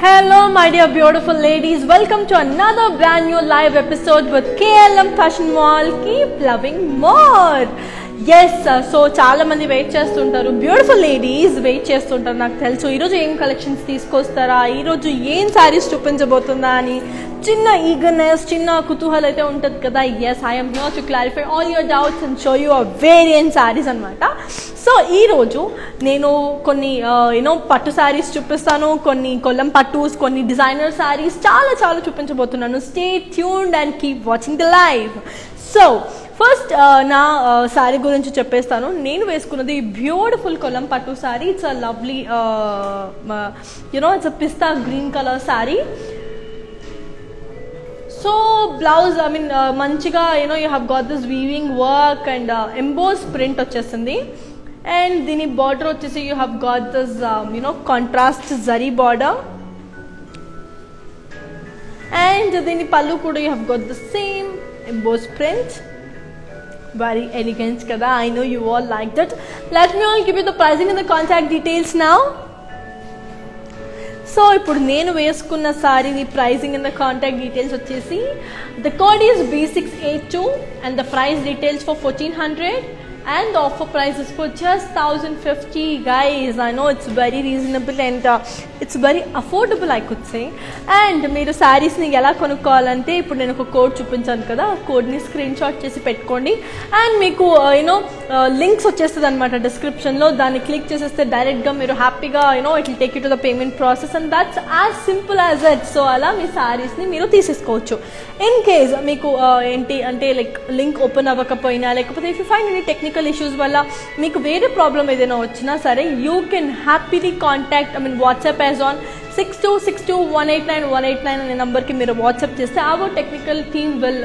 Hello my dear beautiful ladies, welcome to another brand new live episode with KLM Fashion Mall. Keep loving more. Yes, so చాలా మంది wait చేస్తుంటారు, beautiful ladies wait చేస్తుంటారు. నాకు తెలుసు ఈరోజు ఏం collections తీసుకొస్తారా, ఈరోజు ఏం శారీస్ చూపించబోతుందా అని చిన్న ఈగర్నెస్, చిన్న కుతూహలం అయితే ఉంటుంది కదా. Yes, I'm here to clarify all your doubts and show you variant saris అనమాట. సో ఈరోజు నేను కొన్ని పట్టు శారీస్ చూపిస్తాను, కొన్ని కొల్లం పట్టూస్, కొన్ని డిజైనర్ శారీస్ చాలా చాలా చూపించబోతున్నాను. Stay tuned and keep watching the live. So first నా శారీ గురించి చెప్పేస్తాను. నేను వేసుకున్నది బ్యూటిఫుల్ కొల్లం పట్టు sari. It's a lovely it's a pista green colour sari. So blouse మంచిగా you have got this weaving work and emboss print వచ్చేస్తుంది. అండ్ దీని బార్డర్ వచ్చేసి you have got this contrast zari border. And దీని పళ్ళు కూడా you have got the same emboss print. Very elegant kada. I know you all liked it. Let me all give you the pricing and the contact details now. So ఇప్పుడు నేను వేసుకున్న sorry pricing and the contact details వచ్చేసి the code is B682 and the price details for 1400 and the offer price is for just 1050 guys. I know it's very reasonable and it's very affordable I could say. And మీరు శారీస్ని ఎలా కొనుక్కోవాలంటే ఇప్పుడు నేను ఒక code చూపించాను కదా, ఆ కోడ్ని స్క్రీన్ షాట్ చేసి పెట్టుకోండి. అండ్ మీకు లింక్స్ వచ్చేస్తుంది అనమాట డిస్క్రిప్షన్లో. దాన్ని క్లిక్ చేసేస్తే డైరెక్ట్గా మీరు హ్యాపీగా it will take you to the payment process and that's as simple as it. So అలా మీ శారీస్ని మీరు తీసేసుకోవచ్చు. ఇన్ కేస్ మీకు ఏంటి అంటే లైక్ లింక్ ఓపెన్ అవ్వకపోయినా, లేకపోతే if you find any technical issues వల్ల మీకు వేరే ప్రాబ్లం ఏదైనా వచ్చినా సరే, you can happily contact WhatsApp as on 6262189189 అనే నెంబర్కి మీరు వాట్సాప్ చేస్తే our technical team will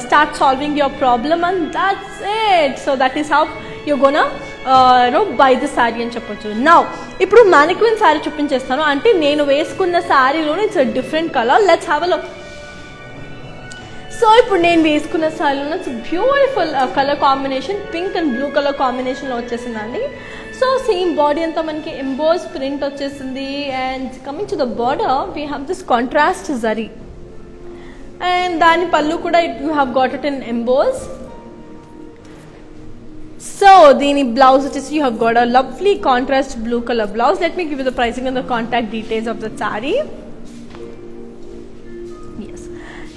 start solving your problem and that's it. So that is how you gonna buy the sari అని చెప్పొచ్చు. నౌ ఇప్పుడు మానిక్విన్ శారీ చూపించేస్తాను. అంటే నేను వేసుకున్న శారీలోనే it's different colour. Let's have a look. So ఇప్పుడు నేను వేసుకున్న శారీలో it's beautiful colour combination, pink and blue colour కాంబినేషన్లో వచ్చేసిందండి. సో సేమ్ బాడీ అంతా మనకి ఎంబోస్ ప్రింట్ వచ్చేసింది. And coming to the border we have this contrast zari. And దాని పళ్ళు కూడా you have got it in emboss. So దీని బ్లౌజ్ వచ్చేసి you have got a lovely contrast blue colour blouse. Let me give you the pricing and the contact details of the sari.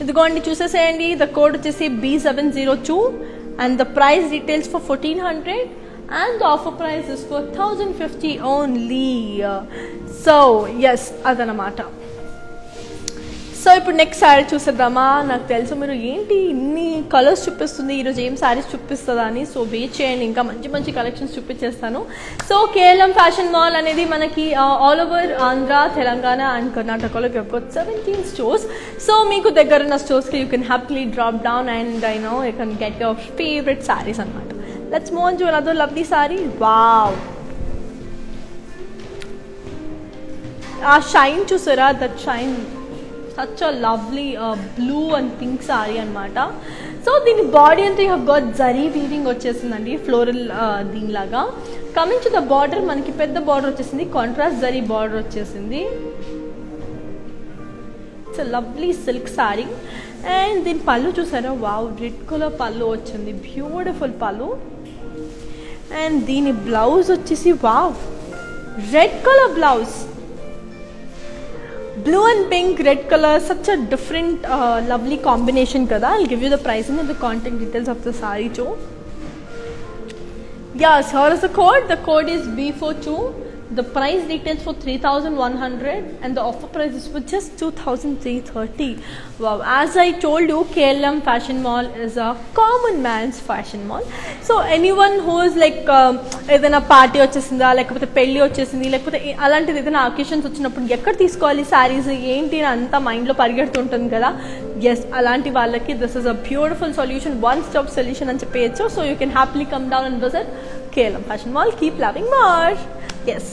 ఇదిగోండి చూసేసేయండి. The code వచ్చేసి B702 and the price details for 1400 and the offer price is for 1050 only. So yes, అదనమాట. So ఇప్పుడు next sari చూసేద్దామా. నాకు తెలుసు మీరు ఏంటి ఇన్ని కలర్స్ చూపిస్తుంది, ఈరోజు ఏం శారీస్ చూపిస్తుందా అని. సో వెయిట్ చేయండి, ఇంకా మంచి మంచి కలెక్షన్స్ చూపించేస్తాను. సో KLM ఫ్యాషన్ మాల్ అనేది మనకి all over Andhra, Telangana and కర్ణాటకలో యూ గోట్ 17 స్టోర్స్. సో మీకు దగ్గరున్న స్టోర్స్కి you can happily drop down and you can get your favourite saris అనమాట. Let's move on to another lovely saree. Wow! Shine chusara, that shine. Such a lovely blue and pink saree anamata. So dini body anta you have got zari weaving vachesundandi, floral deen laga. Coming to the border, manaki pedda border vachesindi, contrast zari border vachesindi. It's a lovely silk sorry. And దీని పళ్ళు చూసారా, wow, red colour పళ్ళు వచ్చింది, beautiful పళ్ళు. And దీని blouse వచ్చేసి wow, red colour blouse, blue and pink, red color, such a different lovely combination kada. I'll give you the pricing and the contact details of the saree too. Yes, here is the code. The code is B42. The price details for 3,100 and the offer price is for just 2,330. Wow, as I told you, KLM Fashion Mall is a common man's fashion mall. So anyone who is like ఏదైనా party వచ్చేసిందా, లేకపోతే పెళ్ళి వచ్చేసింది, లేకపోతే అలాంటిది ఏదైనా occasions వచ్చినప్పుడు ఎక్కడ తీసుకోవాలి శారీస్ ఏంటి అని అంతా మైండ్లో పరిగెడుతుంటుంది కదా. ఎస్, అలాంటి వాళ్ళకి this is a beautiful solution, one stop solution అని చెప్పేయచ్చు. So you can happily come down and visit KLM Fashion Mall. Keep loving more. Yes,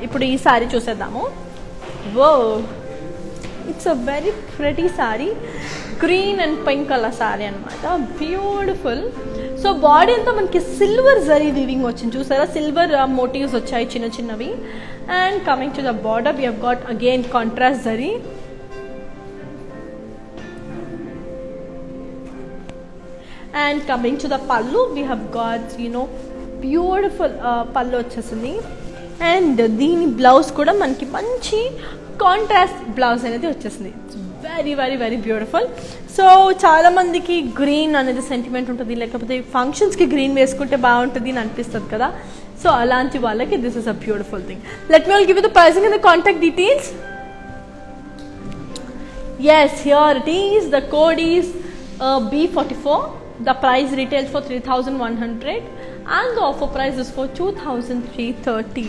ఇప్పుడు ఈ సారీ చూసేద్దాము. Whoa, it's a very pretty sari, green and pink colour sari అనమాట, beautiful. So body అంతా మనకి silver zari weaving వచ్చింది, చూసారా, సిల్వర్ మోటివ్స్ వచ్చాయి చిన్న చిన్నవి. And coming to the border we have got again contrast zari. And coming to the పల్లు వీ హ్యావ్ గాట్ బ్యూటిఫుల్ పళ్ళు వచ్చేసింది. అండ్ దీని బ్లౌజ్ కూడా మనకి మంచి కాంట్రాస్ట్ బ్లౌజ్ అనేది వచ్చేసింది. It's very very very beautiful. So చాలామందికి గ్రీన్ అనేది సెంటిమెంట్ ఉంటుంది, లేకపోతే ఫంక్షన్స్కి గ్రీన్ వేసుకుంటే బాగుంటుంది అని అనిపిస్తుంది కదా. సో అలాంటి వాళ్ళకి this is a beautiful thing. Let me all give you the pricing and the contact details. Yes, here it is. The code is B44. The price retails for 3,100 and the offer price is for 2,330.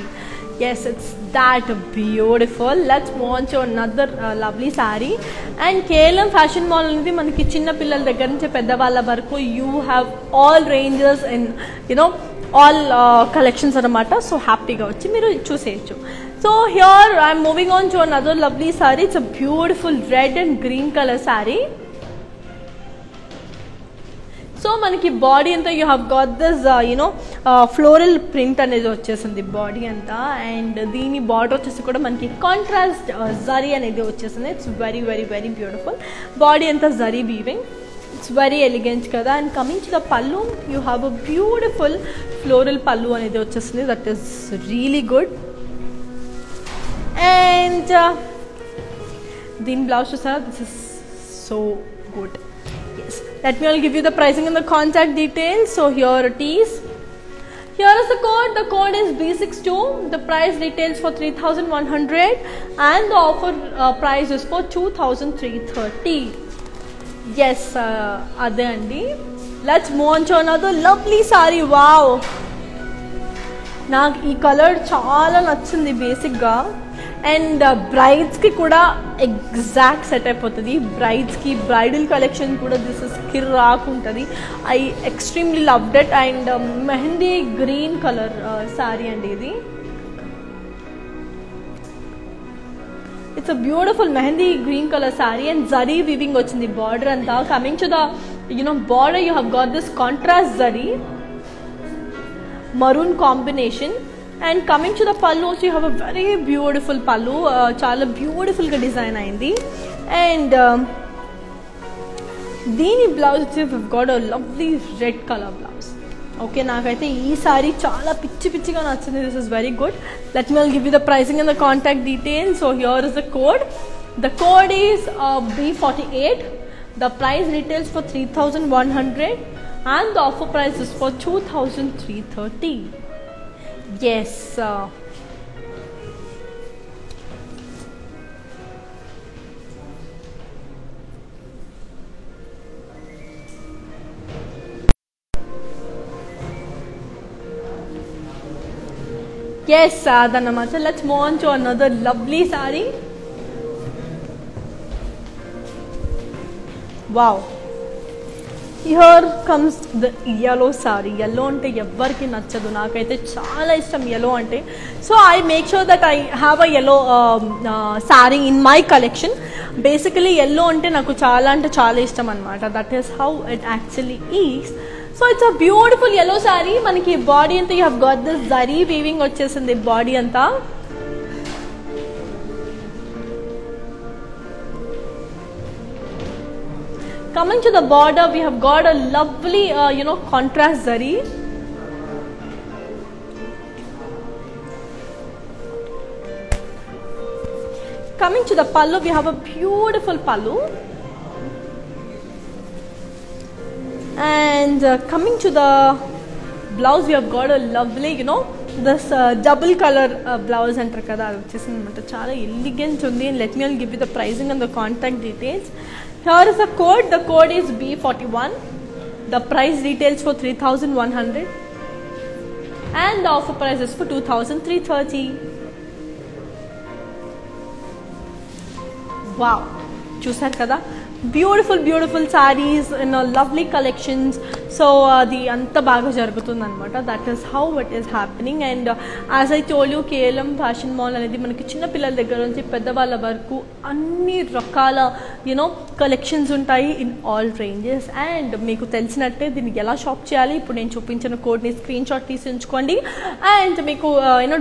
Yes, it's that beautiful. Let's move on to another lovely saree. And KLM Fashion Mall అనేది మనకి చిన్న పిల్లల దగ్గర నుంచి పెద్దవాళ్ళ వరకు you have all ranges and all collections అన్నమాట. So హ్యాపీగా వచ్చి మీరు చూసేయచ్చు. So here I'm moving on to another lovely saree. It's a beautiful red and green color saree. So మనకి బాడీ అంతా you have got this floral print అనేది వచ్చేసింది body అంతా. And దీని బార్డర్ వచ్చేసి కూడా మనకి కాంట్రాస్ట్ జరీ అనేది వచ్చేసింది. It's very very very beautiful. Body అంతా zari weaving, it's very elegant కదా. And coming to the pallu you have a beautiful floral pallu అనేది వచ్చేసింది. That is really good. And దీని బ్లౌజ్ చూసారా, this is so good. Let me all give you the pricing and the contact details. So here it is. Here is the code. The code is B62. The price retails for 3,100 and the offer price is for 2,330. Yes, ade andi. Let's move on to another lovely saree. Wow, నాకు ఈ colour చాలా నచ్చింది బేసిక్గా. And బ్రైడ్స్కి కూడా exact set అయిపోతుంది. బ్రైడ్స్కి bridal collection కూడా this is కిర్రాక్ ఉంటుంది. I extremely loved it. And mehndi green colour sorry అండి ఇది. It's a beautiful mehndi green colour sorry and zari weaving వచ్చింది బార్డర్ అంతా. Coming to the border you have got this contrast zari maroon combination. And coming to the pallu also you have a very beautiful pallu, చాలా beautiful గా design అయింది. And దీని blouse వచ్చి we've got a lovely red color blouse. Okay, నాకైతే ఈ sorry చాలా పిచ్చి పిచ్చిగా నచ్చింది. This is very good. Let me all give you the pricing and the contact details. So here is the code. The code is B48. The price retails for 3,100 and the offer price is for 2,330. Yes, yes, Adhanamata. Let's move on to another lovely saree. Wow, here comes the yellow saree. Yellow ante ఎవరికి నచ్చదు, నాకైతే చాలా ఇష్టం yellow ante. So I make sure that I have a yellow saree in my collection. Basically yellow ante నాకు చాలా అంటే చాలా ఇష్టం అన్నమాట. That is how it actually is. So it's a beautiful yellow saree. మనకి బాడీ అంతా you have got this zari weaving వచ్చేసింది body అంతా. Coming to the border, we have got a lovely contrast zari. Coming to the pallu, we have a beautiful pallu. And coming to the blouse, we have got a lovely, this double color blouse antaru kada, adu vachesindi anamata, chaala elegant undi. And let me give you the pricing and the contact details. Here is the code. The code is B41. The price retails for 3,100 and the offer price is for 2,330. Wow, చూసారు కదా, beautiful sarees in a lovely collections. So అది అంత బాగా జరుగుతుంది అనమాట. That is how it is happening. And as I told you, KLM fashion mall అనేది మనకి చిన్న పిల్లల దగ్గర నుంచి పెద్దవాళ్ళ వరకు అన్ని రకాల కలెక్షన్స్ ఉంటాయి ఇన్ ఆల్ రేంజెస్. అండ్ మీకు తెలిసినట్టే దీనికి ఎలా షాప్ చేయాలి, ఇప్పుడు నేను చూపించిన కోడ్ని స్క్రీన్ షాట్ తీసి ఉంచుకోండి. అండ్ మీకు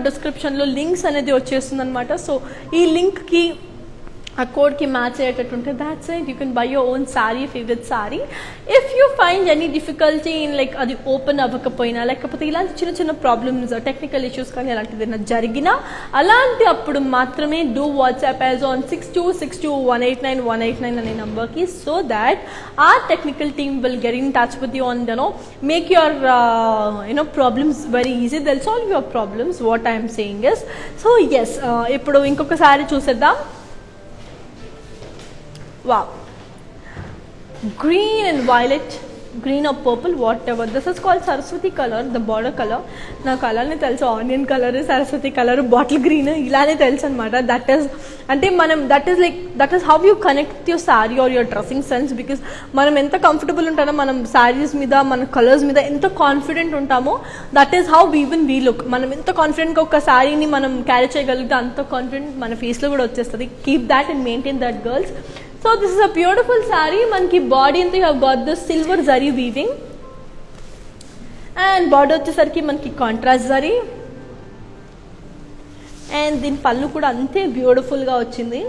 డిస్క్రిప్షన్లో లింక్స్ అనేది వచ్చేస్తుంది అనమాట. సో ఈ లింక్కి ఆ కోడ్కి మ్యాచ్ అయ్యేటట్టు ఉంటే that's it. You can buy your own sorry, favourite sorry. If you find any difficulty in like అది ఓపెన్ అవ్వకపోయినా, లేకపోతే ఇలాంటి చిన్న ప్రాబ్లమ్స్, టెక్నికల్ ఇష్యూస్ కానీ అలాంటిది ఏదైనా జరిగినా, అలాంటి అప్పుడు మాత్రమే డూ వాట్సాప్ యాజ్ ఆన్ 6262189189 అనే నంబర్కి. So that our technical team will get in touch with you and make your problems very easy. They'll solve your problems. What I am saying is, so yes, ఇప్పుడు ఇంకొకసారి చూసేద్దాం. Wow, green and violet, green or purple, whatever. This is called Saraswati color, the border color. Na color ni telsu, onion color, Saraswati color, bottle green, ilane telsu anamata. That is ante manam, that is how you connect your saree or your dressing sense, because manam enta comfortable untamo, manam sarees mida, mana colors mida enta confident untamo, that is how we look. Manam enta confident ga oka saree ni manam carry cheyagalugte, anta confident mana face lo kuda vachestadi. Keep that and maintain that, girls. So this is a beautiful saree. Manki body ante you have got the silver zari weaving, and border vachesariki manki contrast zari, and din pallu kuda ante beautiful ga vachindi,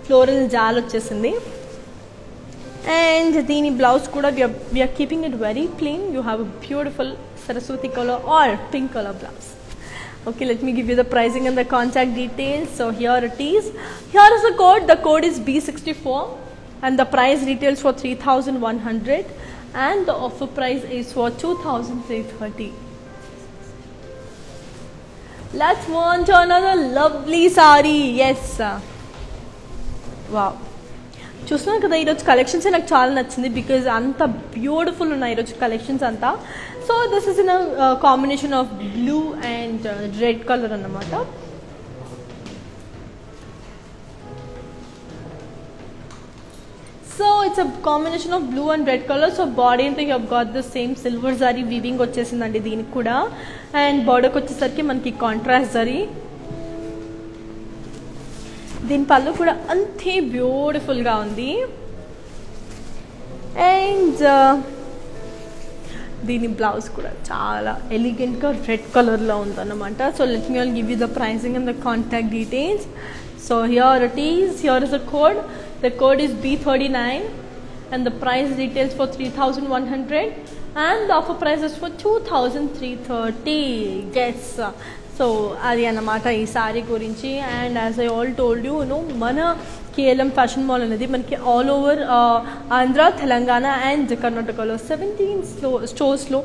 floral jal vachesindi. And dini blouse kuda we are keeping it very plain. You have a beautiful Saraswati color or pink color blouse. Okay, let me give you the pricing and the contact details. So here it is. Here is the code. The code is B64 and the price retails for 3,100 and the offer price is for 2,330. Let's move on to another lovely saree. Yes. Wow. చూస్తున్నాను కదా, ఈరోజు collections నాకు చాలా నచ్చింది because అంత beautiful ఉన్నాయి ఈరోజు collections అంతా. So this is in combination of blue and red colour అన్నమాట. So it's a combination of blue and red colour. So body అంతా you have got the same silver zari weaving వచ్చేసిందండి దీనికి కూడా. And బార్డర్కి వచ్చేసరికి మనకి కాంట్రాస్ట్ జరీ. దీని పళ్ళు కూడా అంతే బ్యూటిఫుల్గా ఉంది. అండ్ దీని బ్లౌజ్ కూడా చాలా ఎలిగెంట్గా రెడ్ కలర్లో ఉందన్నమాట. So let me all give you the pricing and the contact details. So here it is. Here is the code. The code is B39 and the price retails for 3,100 and the offer price is for 2,330. Yes. So అది అన్నమాట ఈ సారీ గురించి. And as I all told you మన KLM fashion mall అనేది మనకి all over Andhra, Telangana and కర్ణాటకలో 17 స్టోర్స్లో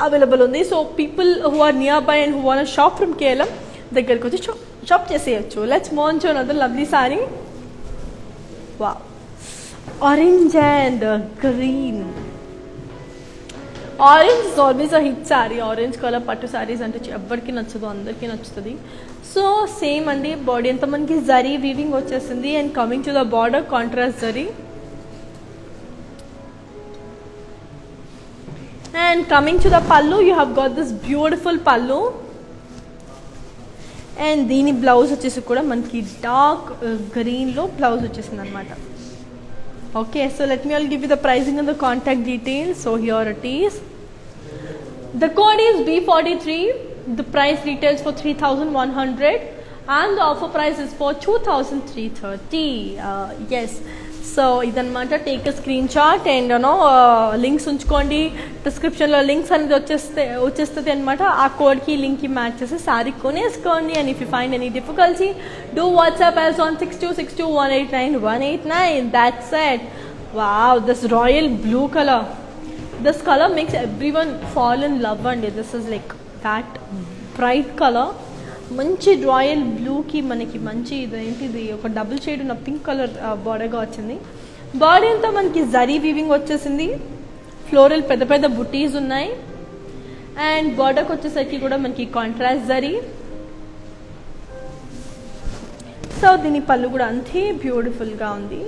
available ఉంది. So people who are near by and who want shop from KLM దగ్గరికి వచ్చి షాప్ చేసేయచ్చు. Let's move on to another lovely sari. Wow, orange and green. Orange is always a hit sari. Orange colour పట్టు సారీస్ అంటే ఎవరికి నచ్చదు, అందరికీ నచ్చుతుంది. సో సేమ్ అండి, బాడీ అంతా మనకి జరీ వీవింగ్ వచ్చేసింది. And coming to the border contrast zari. And coming to the pallu, you have got this beautiful pallu. అండ్ దీని బ్లౌజ్ వచ్చేసి కూడా మనకి డార్క్ గ్రీన్లో బ్లౌజ్ వచ్చేసింది అనమాట. Okay, so let me all give you the pricing and the contact details. So here it is. The code is B43. The price retails for 3,100 and the offer price is for 2,330. Yes. So ఇదన్నమాట, take a screen shot and links ఉంచుకోండి. డిస్క్రిప్షన్లో links అనేది వచ్చేస్తుంది అనమాట. ఆ కోడ్కి లింక్కి match చేసి సారీ కొనేసుకోండి. And if you find any difficulty do WhatsApp as on 6262189189. That's it. Wow, this royal blue color. This color makes everyone fall in love and this is like that bright color. మంచి royal బ్లూకి మనకి మంచి ఇదేంటిది ఒక double shade ఉన్న pink colour బార్డర్గా వచ్చింది. Body అంతా మనకి జరీ వీవింగ్ వచ్చేసింది. ఫ్లోరల్ పెద్ద పెద్ద బుటీస్ ఉన్నాయి. అండ్ బార్డర్కి వచ్చేసరికి కూడా మనకి కాంట్రాస్ట్ జరీ. సో దీని పళ్ళు కూడా అంతే బ్యూటిఫుల్గా ఉంది.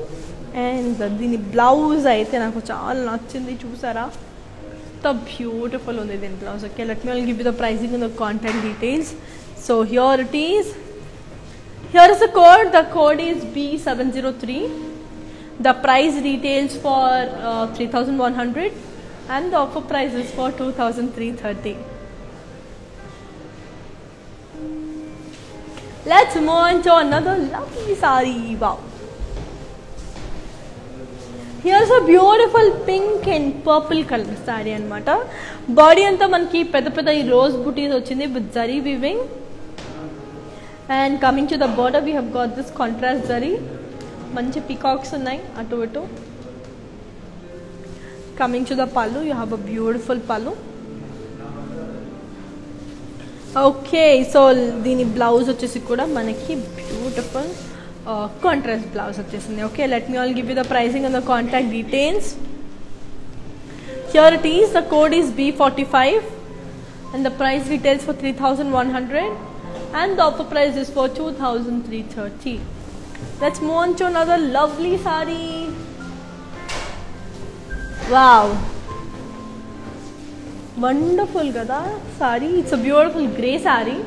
అండ్ దీని బ్లౌజ్ అయితే నాకు చాలా నచ్చింది, చూసారా ఎంత బ్యూటిఫుల్ ఉంది దీని blouse. Okay, let me all give you the pricing and the contact details. So here it is. Here is the code. The code is B703. The price retails for 3,100 and the offer price is for 2,330. Let's move on to another lovely saree. Wow. Here's a beautiful pink and purple color saree anamata. Body anta manki pedda pedda rose booties ochindi with zari weaving. And coming to the border, we have got this contrast zari. Manchi peacocks unnai atu itu. Coming to the pallu, you have a beautiful pallu. Okay, so dini blouse vachesi kuda manaki beautiful contrast blouse vachesindi. Okay, let me all give you the pricing and the contact details. Here it is. The code is B45 and the price retails for 3,100. And the offer price is for 2,330. Let's move on to another lovely saree. Wow, wonderful kada saree. It's a beautiful grey saree.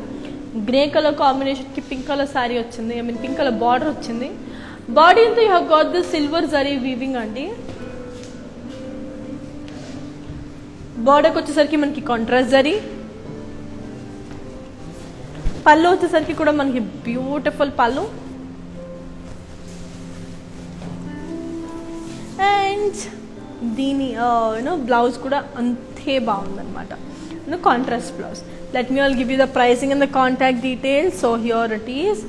Grey color combination ki pink color saree ochindi. I mean pink color border ochindi. Body anta you have got this silver zari weaving andi. Border ko vachesariki manaki contrast zari. పళ్ళు వచ్చేసరికి కూడా మనకి beautiful పళ్ళు. And దీని blouse కూడా అంతే బాగుందన్నమాట, contrast blouse. Let me all give you the pricing and the contact details. So here it is.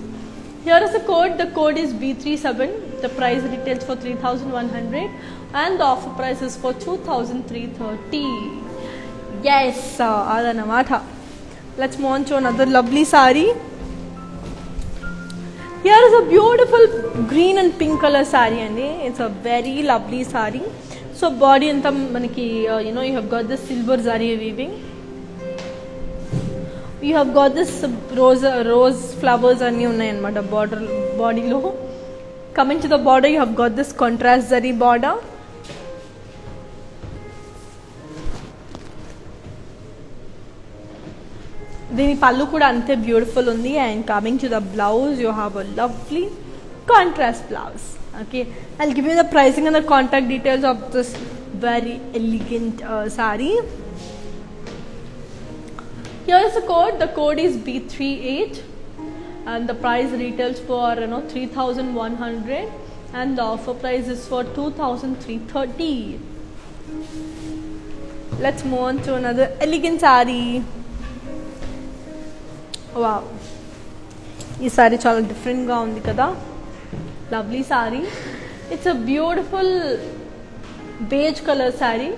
Here is the code. The code is B37. The price retails for 3,100 and the offer price is for 2,330. Yes, అదన్నమాట. Let's move on to another lovely saree. Here is a beautiful green and pink color saree and it's a very lovely saree. So body anta manaki you have got this silver zari weaving. You have got this rose flowers anni unnai anamata border body lo. Coming to the border, you have got this contrast zari border. దీని పళ్ళు కూడా అంతే beautiful ఉంది. And coming to the blouse, you have a lovely contrast blouse. Okay, I'll give you the pricing and the contact details of this very elegant sorry. Here is the code. The code is B38 and the price retails for 3,100 and the offer price is for 2,330. Let's move on to another elegant saree. Wow, ఈ sorry చాలా డిఫరెంట్గా ఉంది కదా. Lovely sorry. It's a beautiful beige colour sorry.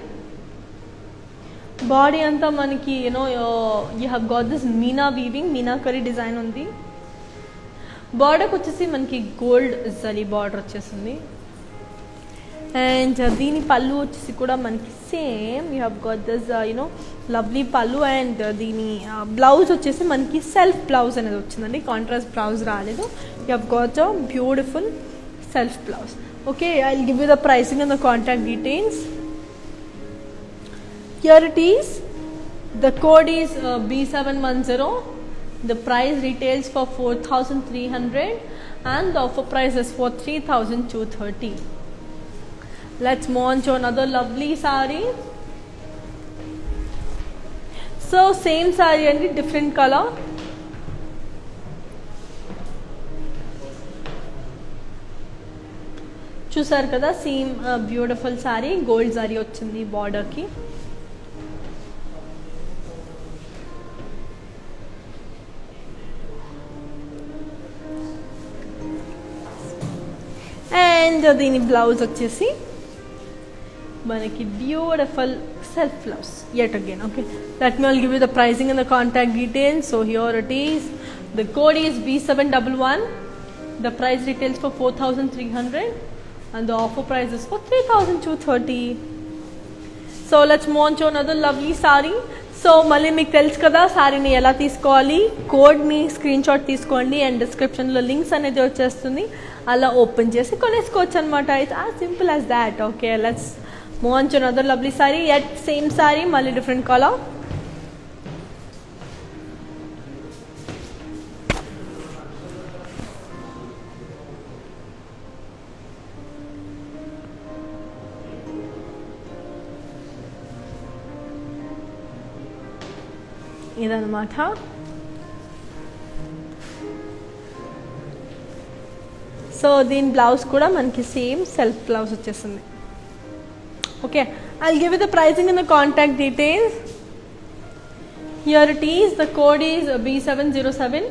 Body అంతా మనకి you have got this Meena weaving, Meena curry design ఉంది. బార్డర్కి వచ్చేసి మనకి గోల్డ్ జరీ బార్డర్ వచ్చేసింది. అండ్ దీని పళ్ళు వచ్చేసి కూడా మనకి same you have got this lovely పళ్ళు. అండ్ దీని బ్లౌజ్ వచ్చేసి మనకి సెల్ఫ్ బ్లౌజ్ అనేది వచ్చిందండి, కాంట్రాస్ట్ బ్లౌజ్ రాలేదు. You have got a beautiful self blouse. Okay, I will give you the pricing and the contact details. Here it is. The code is B710. The price retails for 4,300 and the offer price is for 3,230. Let's move on to another lovely saree. So same saree and different color. చూసారు కదా same beautiful sorry gold sorry వచ్చింది బార్డర్కి. And దీని blouse వచ్చేసి మనకి beautiful self blouse yet again. Okay, let me all give you the pricing and the contact details. So here it is. The code is B711. The price retails for 4,300 and the offer price is for 3,230. So let's move on to another lovely saree. So మళ్ళీ మీకు తెలుసు కదా సారీని ఎలా తీసుకోవాలి. కోడ్ని screen shot తీసుకోండి and డిస్క్రిప్షన్లో links అనేది వచ్చేస్తుంది, అలా ఓపెన్ చేసి కొనేసుకోవచ్చు అనమాట. It's as simple as that. Okay, let's move on to another lovely saree. Yet same saree, mali different color. ఇదన్నమాట. సో దీని బ్లౌజ్ కూడా మనకి సేమ్ సెల్ఫ్ బ్లౌజ్ వచ్చేస్తుంది. Okay, I'll give you the pricing and the contact details. Here it is. The code is B707.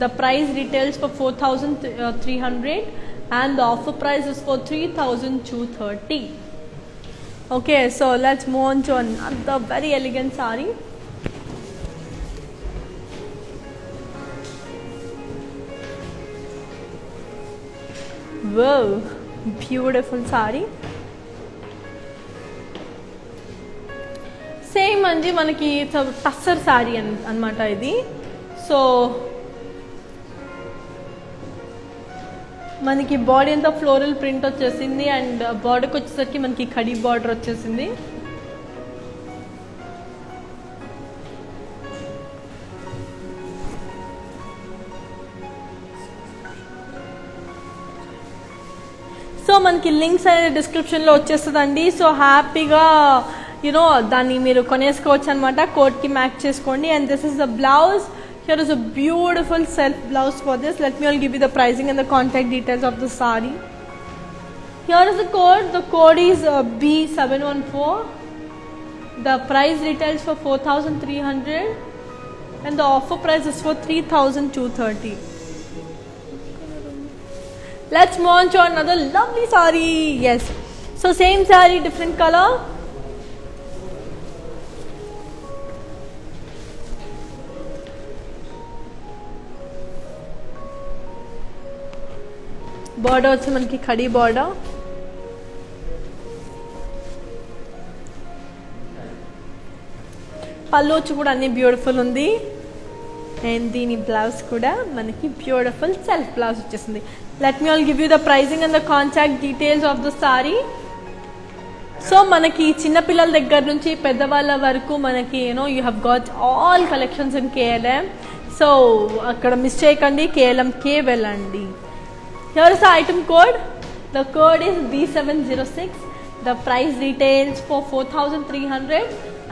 The price retails for 4,300 and the offer price is for 3,230. Okay, so let's move on to another very elegant saree. Wow, beautiful saree. Same అండి మనకి టస్సర్ శారీ అనమాట ఇది. So మనకి body అంతా floral print వచ్చేసింది and బార్డర్కి వచ్చేసరికి మనకి ఖడీ బార్డర్ వచ్చేసింది. సో మనకి లింక్స్ అనేది డిస్క్రిప్షన్లో వచ్చేస్తుందండి. సో హ్యాపీగా దాన్ని మీరు కొనేసుకోవచ్చు అనమాట. కోట్కి మ్యాచ్ చేసుకోండి. And this is the blouse. Here is a beautiful self blouse for this. Let me all give you the pricing and the contact details of the sari. Here is the code. The code is B714. The price retails for 4,300 and the offer price is for 3,230. Let's move on to another lovely saree. Yes, so same saree, different color. Border వచ్చి మనకి khadi border. పళ్ళు వచ్చి కూడా అన్ని beautiful ఉంది. And దీని blouse కూడా మనకి బ్యూటిఫుల్ సెల్ఫ్ బ్లౌజ్ వచ్చేసింది. Let me all give you the pricing and the contact details of the sari. So మనకి చిన్నపిల్లల దగ్గర నుంచి పెద్దవాళ్ళ వరకు మనకి you have got all collections in KLM. So అక్కడ మిస్ చేయకండి, KLMకే వెళ్ళండి. Here is the item code. The code is B706. The price retails for 4,300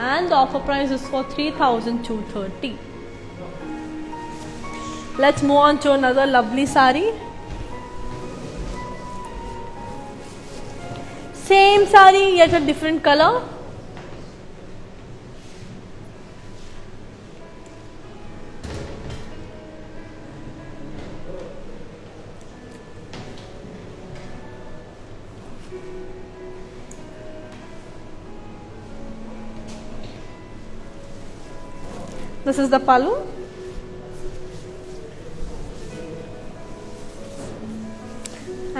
and the offer price is for 3,230. Let's move on to another lovely saree. Same saree, yet a different color. This is the pallu.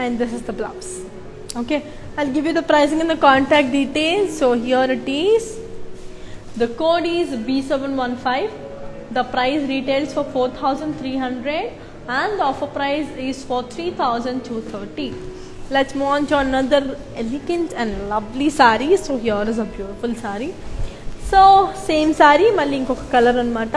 And this is the blouse. Okay, I'll give you the pricing and the contact details. So here it is. The code is B715. The price retails for 4,300 and the offer price is for 3,230. Let's move on to another elegant and lovely saree. So here is a beautiful saree. So same saree, మళ్ళీ ఇంకొక colour అన్నమాట.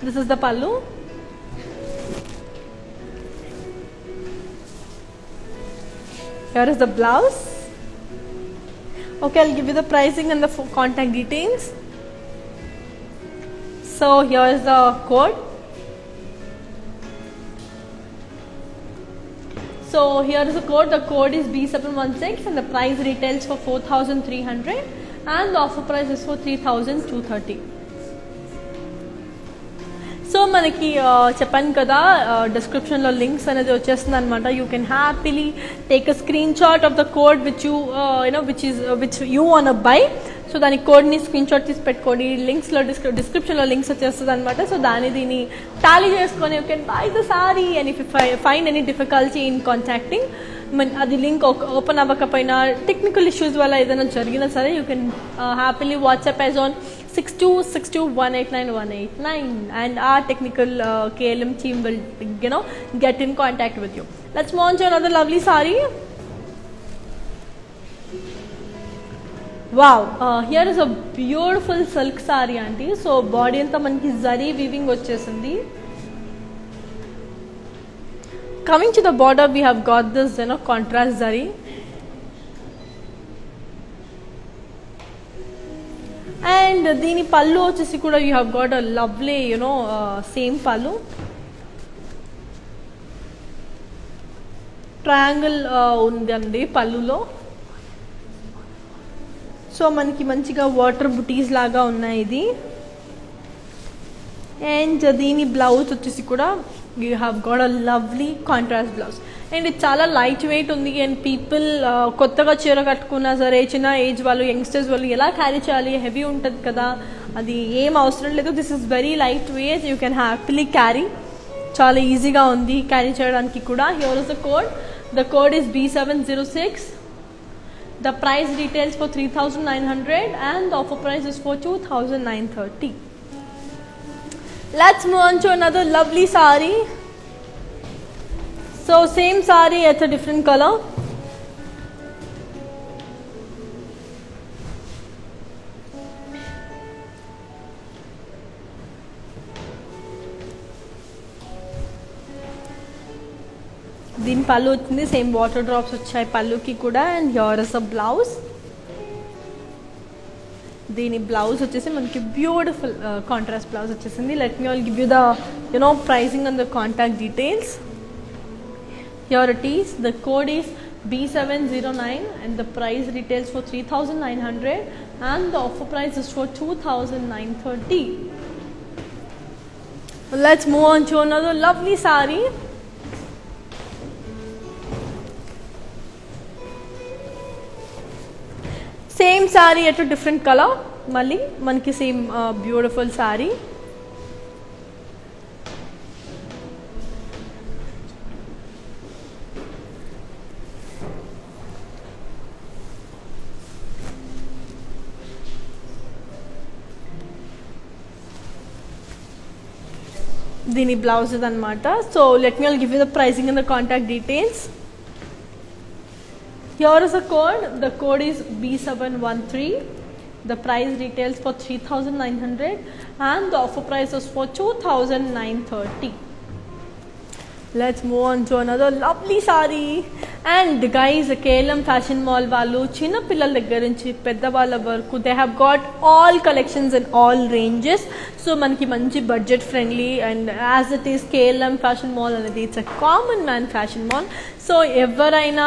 This is the pallu. Here is the blouse. Okay, I'll give you the pricing and the contact details. So here is the code. So here is the code. The code is B716 and the price retails for 4,300 and the offer price is for 3,230. So మనకి చెప్పాను కదా డిస్క్రిప్షన్లో links అనేది వచ్చేస్తుంది అనమాట. You can happily take a screen shot of the code which you want buy. So దాని కోడ్ని screen shot తీసి పెట్టుకోండి. లింక్స్లో డిస్క్రిప్షన్లో లింక్స్ వచ్చేస్తుంది అనమాట. సో దీన్ని టాలీ చేసుకొని you can buy the sorry. And if you find any difficulty in contacting, అది లింక్ ఓపెన్ అవ్వకపోయినా టెక్నికల్ ఇష్యూస్ వల్ల ఏదైనా జరిగినా సరే you can happily WhatsApp as on 6262189189 and our technical KLM team will get in contact with you. Let's move on to another lovely saree. Wow, here is a beautiful silk saree aunty. So body anta manki zari weaving vachesindi. Coming to the border, we have got this contrast zari. And దీని పళ్ళు వచ్చేసి కూడా you have got a lovely same పళ్ళు. Triangle ఉందండి పళ్ళులో. So మనకి మంచిగా water బుటీస్ లాగా ఉన్నాయి ఇది. అండ్ దీని బ్లౌజ్ వచ్చేసి కూడా you have got a lovely contrast blouse. And ఇది చాలా లైట్ వెయిట్ ఉంది. అండ్ పీపుల్ కొత్తగా చీర కట్టుకున్నా సరే, చిన్న ఏజ్ వాళ్ళు, యంగ్స్టర్స్ వాళ్ళు ఎలా క్యారీ చేయాలి, హెవీ ఉంటుంది కదా, అది ఏం అవసరం లేదు. This is very light weight. You can happily carry. చాలా ఈజీగా ఉంది క్యారీ చేయడానికి కూడా. Here is the code. The code is B706. The price details for 3,900 and the offer price is for 2,930. Let's move on to another lovely saree. So same saree, it's a different color. దీని పళ్ళు వచ్చింది, same water drops వచ్చాయి పళ్ళుకి కూడా. And here is a blouse. దీని blouse వచ్చేసి మనకి beautiful contrast blouse వచ్చేసింది. Let me all give you the pricing and the contact details. Here it is. The code is B709 and the price retails for 3,900 and the offer price is for 2,930. Let's move on to another lovely saree. Same saree at a different color. Malli manki same beautiful saree. దీని blouse అనమాట. So let me all give you the pricing and the contact details. Here is a code. The code is B713. The price retails for 3,900 and the offer price is for 2,930. Let's move on to another lovely saree. And guys, KLM Fashion Mall వాళ్ళు చిన్న పిల్లల దగ్గర నుంచి పెద్దవాళ్ళ వరకు they have got all collections in all ranges. So మనకి మంచి budget friendly. And as it is KLM Fashion Mall అనేది it's a common man fashion mall. So ఎవరైనా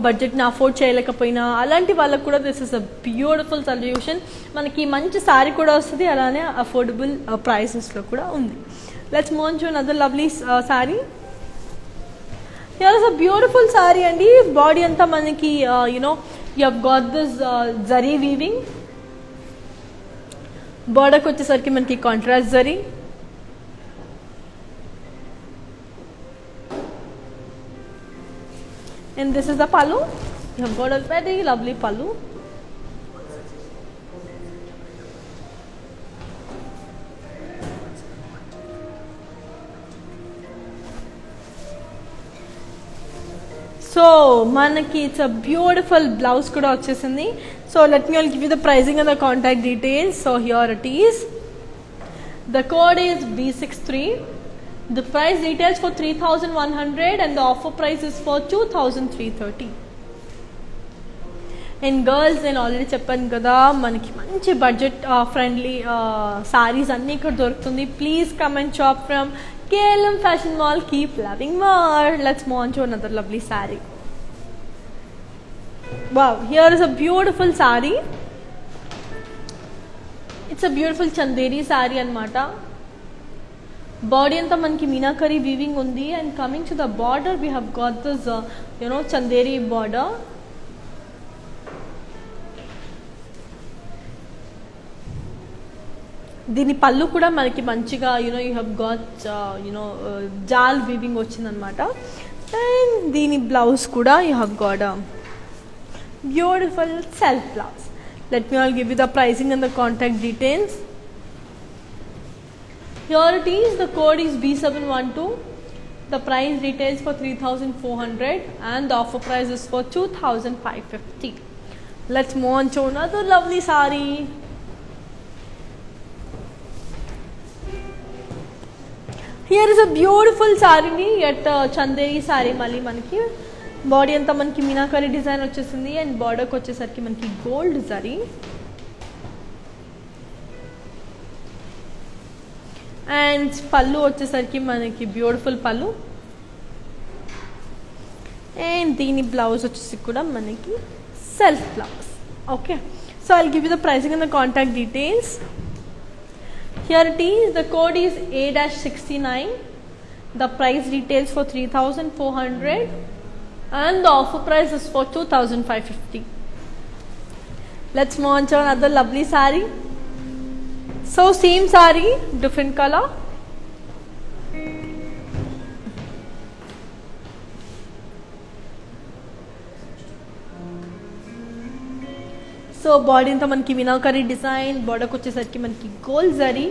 బడ్జెట్ని అఫోర్డ్ చేయలేకపోయినా అలాంటి వాళ్ళకు కూడా this is a beautiful solution. మనకి మంచి సారీ కూడా వస్తుంది, అలానే అఫోర్డబుల్ ప్రైసెస్లో కూడా ఉంది. Let's move on to another lovely saree. Here is a beautiful saree and body anta manaki you have got this zari weaving. Border ku vachesariki manaki contrast zari. And this is the pallu. You have got a very lovely pallu. So manaki it's a beautiful blouse kuda vachesindi. So let me all give you the pricing and the contact details. So here it is. The code is B63. The price details for 3,100 and the offer price is for 2,330. And girls నేను already చెప్పాను కదా మనకి మంచి budget friendly saris అన్నీ ఇక్కడ దొరుకుతుంది. Please come and shop from KLM Fashion Mall. Keep loving more. Let's move on to another lovely saree. Wow, here is a beautiful saree. It's a beautiful chanderi saree anamata. Body anta manki meenakari weaving undi, and coming to the border we have got this chanderi border. దీని పళ్ళు కూడా మనకి మంచిగా you have got జాల్ weaving వచ్చిందనమాట. And దీని blouse కూడా you have got beautiful self blouse. Let me all give you the pricing and the contact details. Here it is, the code is B712. The price retails for 3,400 and the offer price is for 2,550. Let's move on to another lovely saree. Here is a beautiful saree, yet chanderi saree mali manaki body anta manaki meenakari design vachesindi and border ku vachesariki manaki gold zari and pallu vachesariki manaki beautiful pallu and deeni blouse vachesi kuda manaki self blouse. Okay, so I'll give you the pricing and the contact details. Here it is, the code is A-69. The price retails for 3,400 and the offer price is for 2,550. Let's move on to another lovely saree. So same saree, different color. So body అంతా మనకి meenakari design, బార్డర్కి వచ్చేసరికి మనకి gold zari.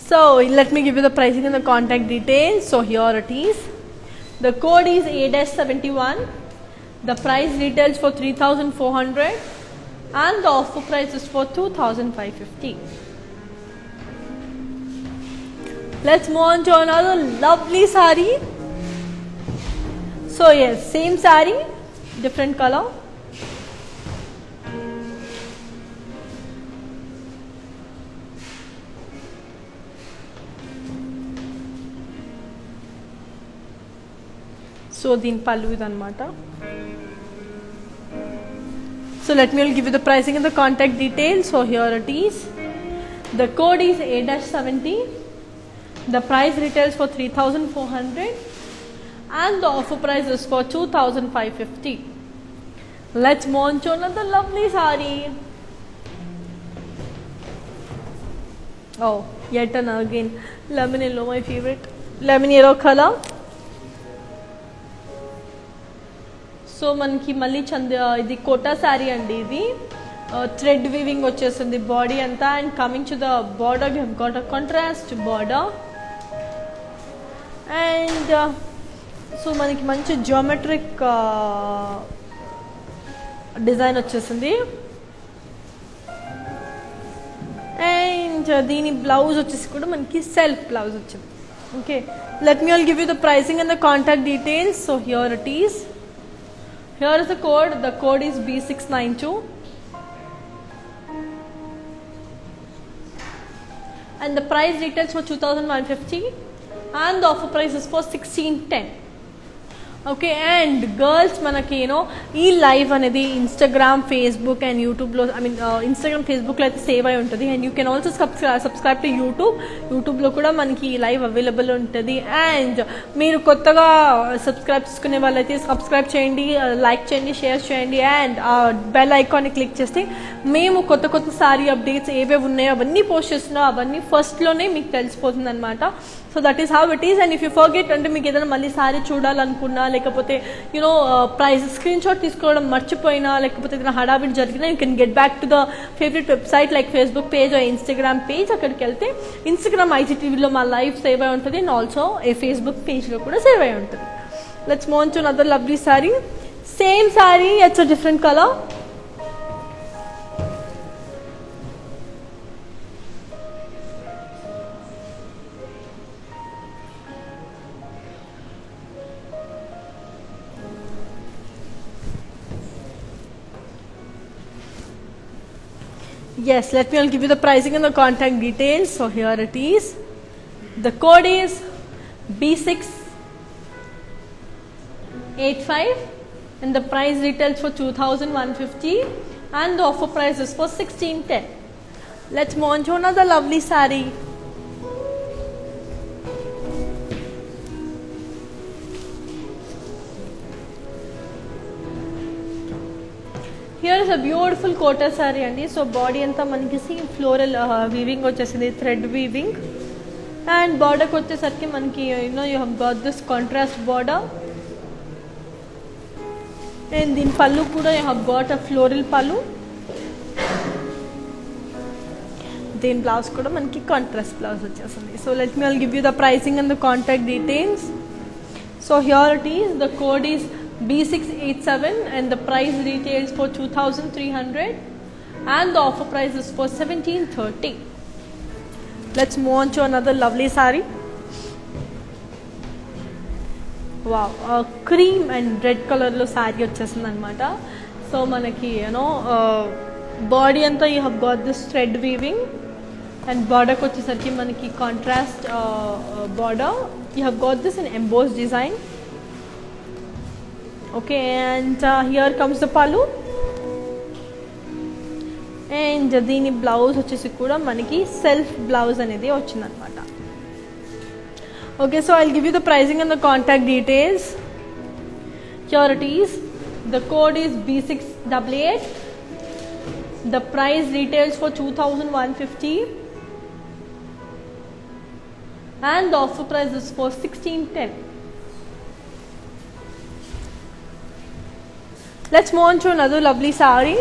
So let me give you the pricing and the contact details. So here it is, the code is A-71. The price retails for 3,400 and the offer price is for 2,550. Let's move on to another lovely saree. So yes, same saree, different color. So din pallu idanamata. So let me give you the pricing and the contact details. So here it is, the code is A-70. The price retails for 3,400 and the offer price is for 2,550. Let's move on to another lovely saree. Oh, yet another again lemon yellow, my favorite lemon yellow color. So మనకి మళ్ళీ ఇది quota sari అండి. ఇది thread weaving వచ్చేస్తుంది body అంతా. And coming to the border you have got a contrast border. And so మనకి మంచి geometric design వచ్చేసింది. అండ్ దీని బ్లౌజ్ వచ్చేసి కూడా మనకి సెల్ఫ్ బ్లౌజ్ వచ్చింది. Okay, let me all give you the pricing and the contact details. So here it is, here is the code is B692 and the price retails for 2,150 and the offer price is for 1,610. Okay, and girls మనకి ఈ live అనేది Instagram, Facebook and యూట్యూబ్లో, Instagram, ఫేస్బుక్లో అయితే save అయి ఉంటుంది. And you can also subscribe to యూట్యూబ్లో కూడా మనకి ఈ లైవ్ అవైలబుల్ ఉంటుంది. అండ్ మీరు కొత్తగా సబ్స్క్రైబ్ చేసుకునే వాళ్ళైతే సబ్స్క్రైబ్ చేయండి, లైక్ చేయండి, షేర్ చేయండి. అండ్ బెల్ ఐకాన్ని క్లిక్ చేస్తే మేము కొత్త సారీ అప్డేట్స్ ఏవేవి ఉన్నాయో అవన్నీ పోస్ట్ చేస్తున్నాం, అవన్నీ ఫస్ట్లోనే మీకు తెలిసిపోతుంది అనమాట. So that is how it is. And if you forget, అంటే మీకు ఏదైనా మళ్ళీ సారీ చూడాలనుకున్నా, లేకపోతే ప్రైస్ స్క్రీన్ షాట్ తీసుకోవడం మర్చిపోయినా, లేకపోతే ఏదైనా హడావిడి జరిగినా, you can get back to the favourite website like Facebook page or Instagram page. అక్కడికి వెళ్తే ఇన్స్టాగ్రామ్ IGTVలో మా లైవ్ సేవ్ అయి ఉంటుంది అండ్ ఆల్సో ఫేస్బుక్ పేజ్లో కూడా సేవ్ అయి ఉంటుంది. Let's move on to another lovely sorry. Same sorry, it's a different colour. Yes, let me give you the pricing and the contact details. So here it is. The code is B685 and the price retails for 2,150 and the offer price is for 1,610. Let's move on to another lovely saree. Here is a beautiful kota saree andi. So body anta maniki see floral weaving vachesindi, thread weaving, and border ku vachesariki maniki you have got this contrast border, and in pallu kuda you have got a floral pallu, then blouse kuda maniki contrast blouse vachesindi. So let me give you the pricing and the contact details. So here it is. The code is B687 and the price retails for 2,300 and the offer price is for 1,730. Let's move on to another lovely saree. Wow, cream and red color lo saree vachesindi anamata. So manaki body anta you have got this thread weaving and border ku vachesariki manaki contrast border. You have got this in embossed design. Okay, and here comes the pallu, and దీని blouse వచ్చేసి కూడా మనకి self blouse అనేది వచ్చింది అనమాట. Okay, so I'll give you the pricing and the contact details. Here it is. The code is B688. The price retails for 2,150 and the offer price is for 1,610. Let's move on to another lovely saree.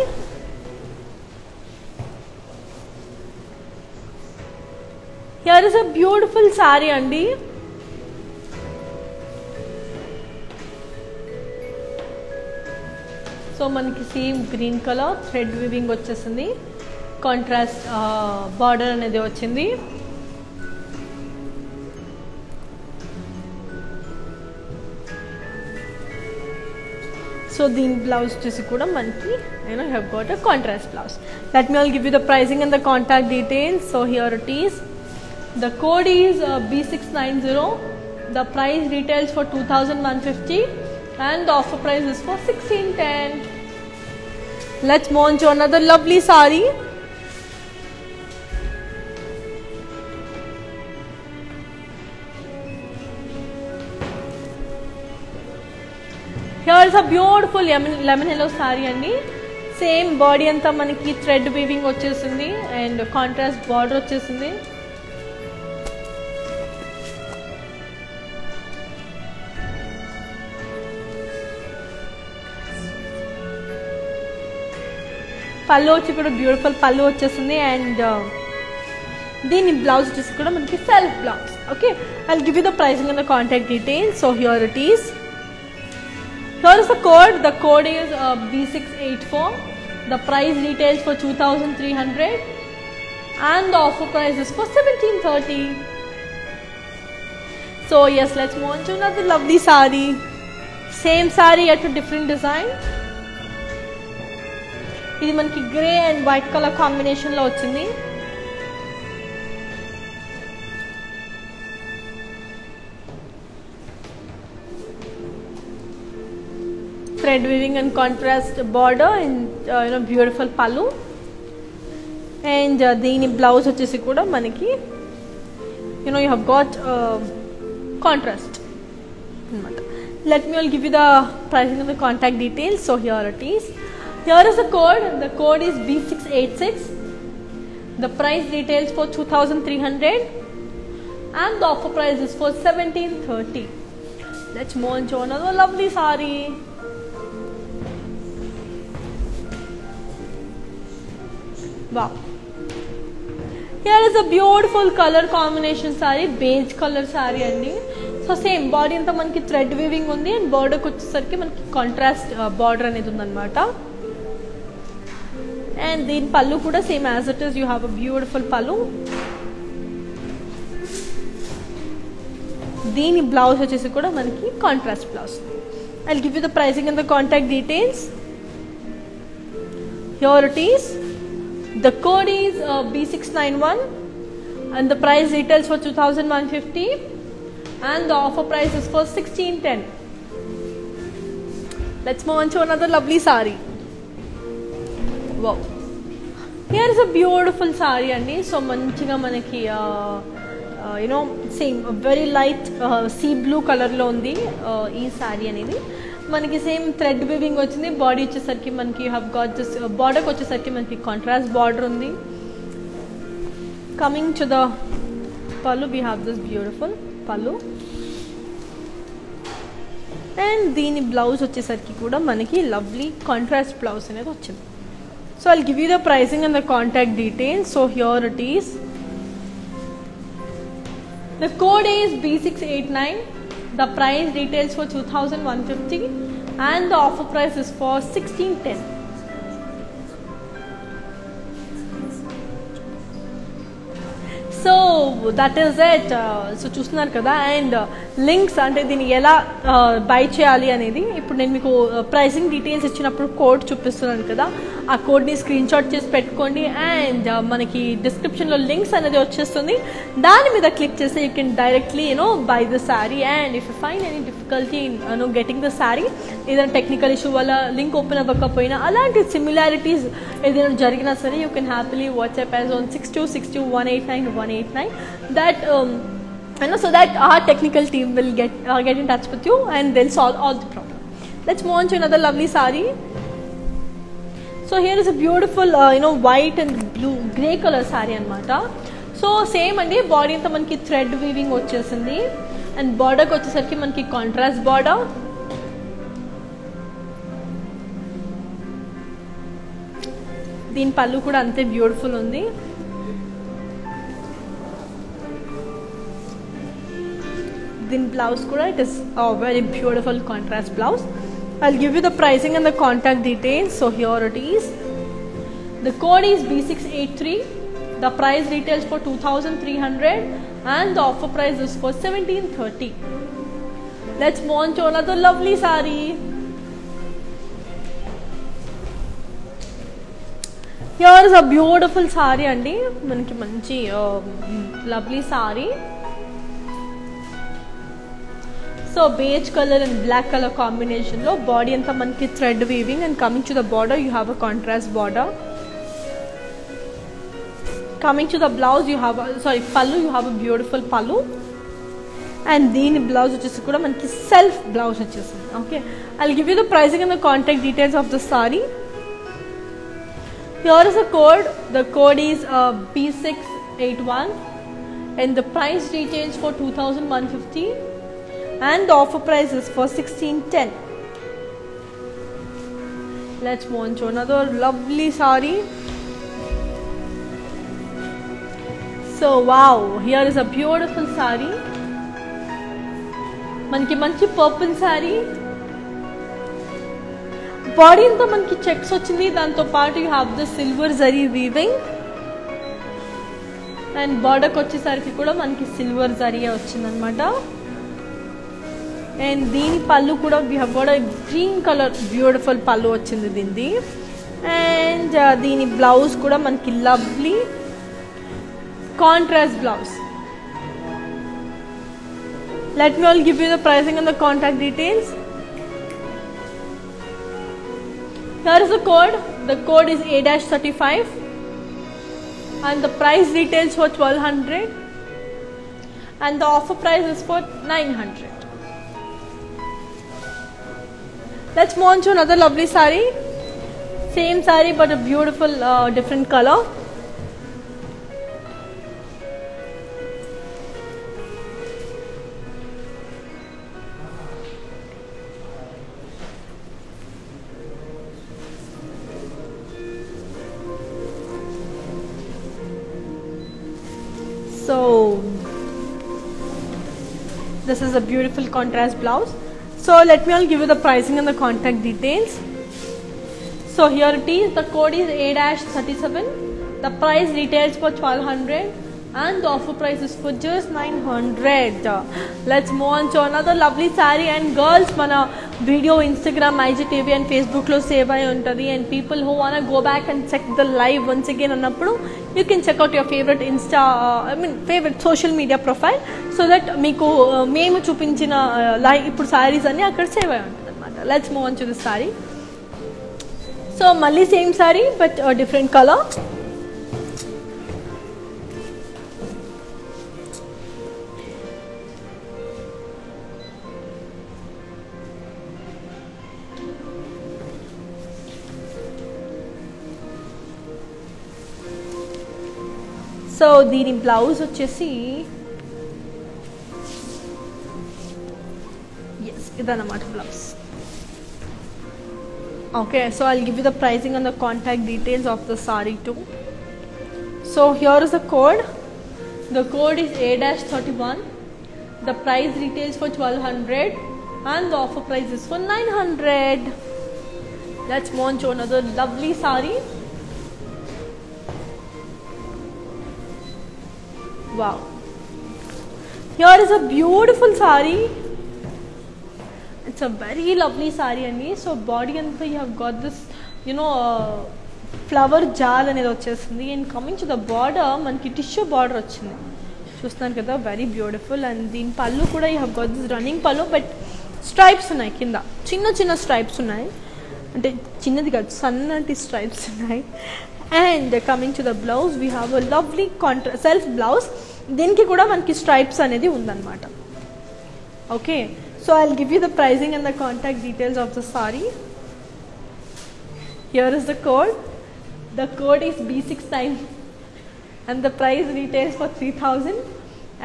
Here is a beautiful saree andi. So manaki same green color thread weaving vachesindi, contrast border anedi vachindi. So the blouse chesi kuda manki you have got a contrast blouse. Let me give you the pricing and the contact details. So here it is. The code is B690. The price retails for 2,150 and the offer price is for 1,610. Let's move on to another lovely saree. Here is a beautiful lemon yellow saree andi. Same body anta manaki thread weaving vachesindi and contrast border vachesindi. Pallu వచ్చి కూడా beautiful పళ్ళు వచ్చేసింది and దీని blouse వచ్చేసి కూడా మనకి self blouse. Okay, I'll give you the pricing and the contact details. So here it is. Here is the code. The code is B684. The price retails for 2,300 and the offer price is for 1,730. So yes, let's move on to another lovely saree. Same saree at a different design. ఇది మనకి grey and white colour combination లో వచ్చింది. Thread weaving and contrast border and beautiful pallu and దీని blouse వచ్చేసి కూడా మనకి you have got contrast అన్నమాట. Let me give you the pricing and the contact details. So here it is. Here is the code. The code is B686. The price retails for 2,300 and the offer price is for 1,730. Let's move on to another lovely saree. Wow. Here is a beautiful color combination saree, beige color saree andi. So same body anta manaki thread weaving undi and border ku vachesariki manaki contrast border anedi undannamata. And then pallu kuda same as it is. You have a beautiful pallu. Dini blouse vachesi kuda manaki contrast blouse. I'll give you the pricing and the contact details. Here it is. The code is B691 and the price retails for 2150 and the offer price is for 1610. Let's move on to another lovely sari. Wow. Here is a beautiful sari andi. So manchiga manaki same very light sea blue color lo undi ee sari anedi. మనకి same thread weaving వచ్చింది. Body వచ్చేసరికి మనకి have got this బార్డర్కి వచ్చేసరికి మనకి contrast border ఉంది. Coming to the పళ్ళు we have this beautiful పళ్ళు అండ్ దీని బ్లౌజ్ వచ్చేసరికి కూడా మనకి లవ్లీ కాంట్రాస్ట్ బ్లౌజ్ అనేది వచ్చింది. So I'll give you the pricing and the contact details. So here it is. The code is B689. The price retails for 2150 and the offer price is for 1610. So that is it. So చూస్తున్నారు కదా. And links అంటే దీన్ని ఎలా by చేయాలి అనేది ఇప్పుడు నేను మీకు ప్రైసింగ్ డీటెయిల్స్ ఇచ్చినప్పుడు కోడ్ చూపిస్తున్నాను కదా, ఆ కోడ్ని స్క్రీన్ షాట్ చేసి పెట్టుకోండి. అండ్ మనకి డిస్క్రిప్షన్లో లింక్స్ అనేది వచ్చేస్తుంది. దాని మీద క్లిక్ చేస్తే you can directly by the sari. And if you find any difficulty in getting the sari, ఏదైనా టెక్నికల్ ఇష్యూ వల్ల లింక్ ఓపెన్ అవ్వకపోయినా అలాంటి సిమిలారిటీస్ ఏదైనా జరిగినా సరే you can happily WhatsApp as on 6262189189 that so that our technical team will get in touch with you and they'll solve all the problem. Let's move on to another lovely sari. So here is a beautiful white and blue grey color sari anamata. So same andi body anta manki thread weaving vachesindi and border ki vachesariki manki contrast border. దీని పళ్ళు కూడా అంతే beautiful ఉంది. Din blouse kuda it is a very beautiful contrast blouse. I'll give you the pricing and the contact details. So here it is. The code is B683. The price retails for 2300 and the offer price is for 1730. Let's move on to another lovely sari. Here is a beautiful sari andi. Manaki manchi lovely sari. So beige color and black color combination lo body anta manki thread weaving and coming to the border you have a contrast border. Coming to the blouse you have pallu, you have a beautiful pallu and deen blouse vachesi kuda manki self blouse vachesindi. Okay, I'll give you the pricing and the contact details of the sari. Here is a code. The code is B681 and the price retails for 2150 and the offer price is for 1610. Let's move on to another lovely sari. So wow, here is a beautiful sari. Manki manchi purple sari. Body anta manki checks ochindi, danto part you have the silver zari weaving and border ki vachesariki kuda manki silver zari ochindi anamata. And దీని పళ్ళు కూడా we have got a green color beautiful పళ్ళు వచ్చింది దీనిది. And దీని blouse కూడా మనకి lovely contrast blouse. Let me all give you the pricing and the contact details. Here is the code. The code is A-35 and the price retails for 1200 and the offer price is for 900. Let's move on to another lovely sari. Same sari but a beautiful different color. So this is a beautiful contrast blouse. So let me all give you the pricing and the contact details. So here it is. The code is A-37. The price retails for 1200 and the offer price is for just 900. Let's move on to another lovely sari. And girls, mana video Instagram IGTV and ఫేస్బుక్లో save అయి ఉంటుంది. And people who want go back and check the live once again అన్నప్పుడు you can check out your favourite favourite social media profile so that మీకు మేము చూపించిన live ఇప్పుడు సారీస్ అన్నీ అక్కడ సేవ్ అయి ఉంటుంది అనమాట. Let's move on to this sari. So మళ్ళీ same sari but different colour. So దీని బ్లౌజ్ వచ్చేసి ఎస్ ఇదన్నమాట blouse. Okay, so I'll give you the pricing and the contact details of the saree too. So here is the code. The code is A-31. The price retails for 1200 and the offer price is for 900. Let's move on to another lovely saree. Wow, here is a beautiful saree. It's a very lovely saree and so body anta you have got this flower jal anedi vachesindi. And coming to the border manki tissue border ochindi చూస్తున్నారు కదా, very beautiful. And దీని పళ్ళు కూడా you have got this running పళ్ళు but stripes ఉన్నాయి కింద, చిన్న చిన్న stripes ఉన్నాయి, అంటే చిన్నది కాదు సన్నటి స్ట్రైప్స్ ఉన్నాయి. And coming to the blouse we have a lovely self blouse. దీనికి కూడా మనకి స్ట్రైప్స్ అనేది ఉందన్నమాట. Okay, so I will give you the pricing and the contact details of the sari. Here is the code. The code is B69 and the price retails for 3000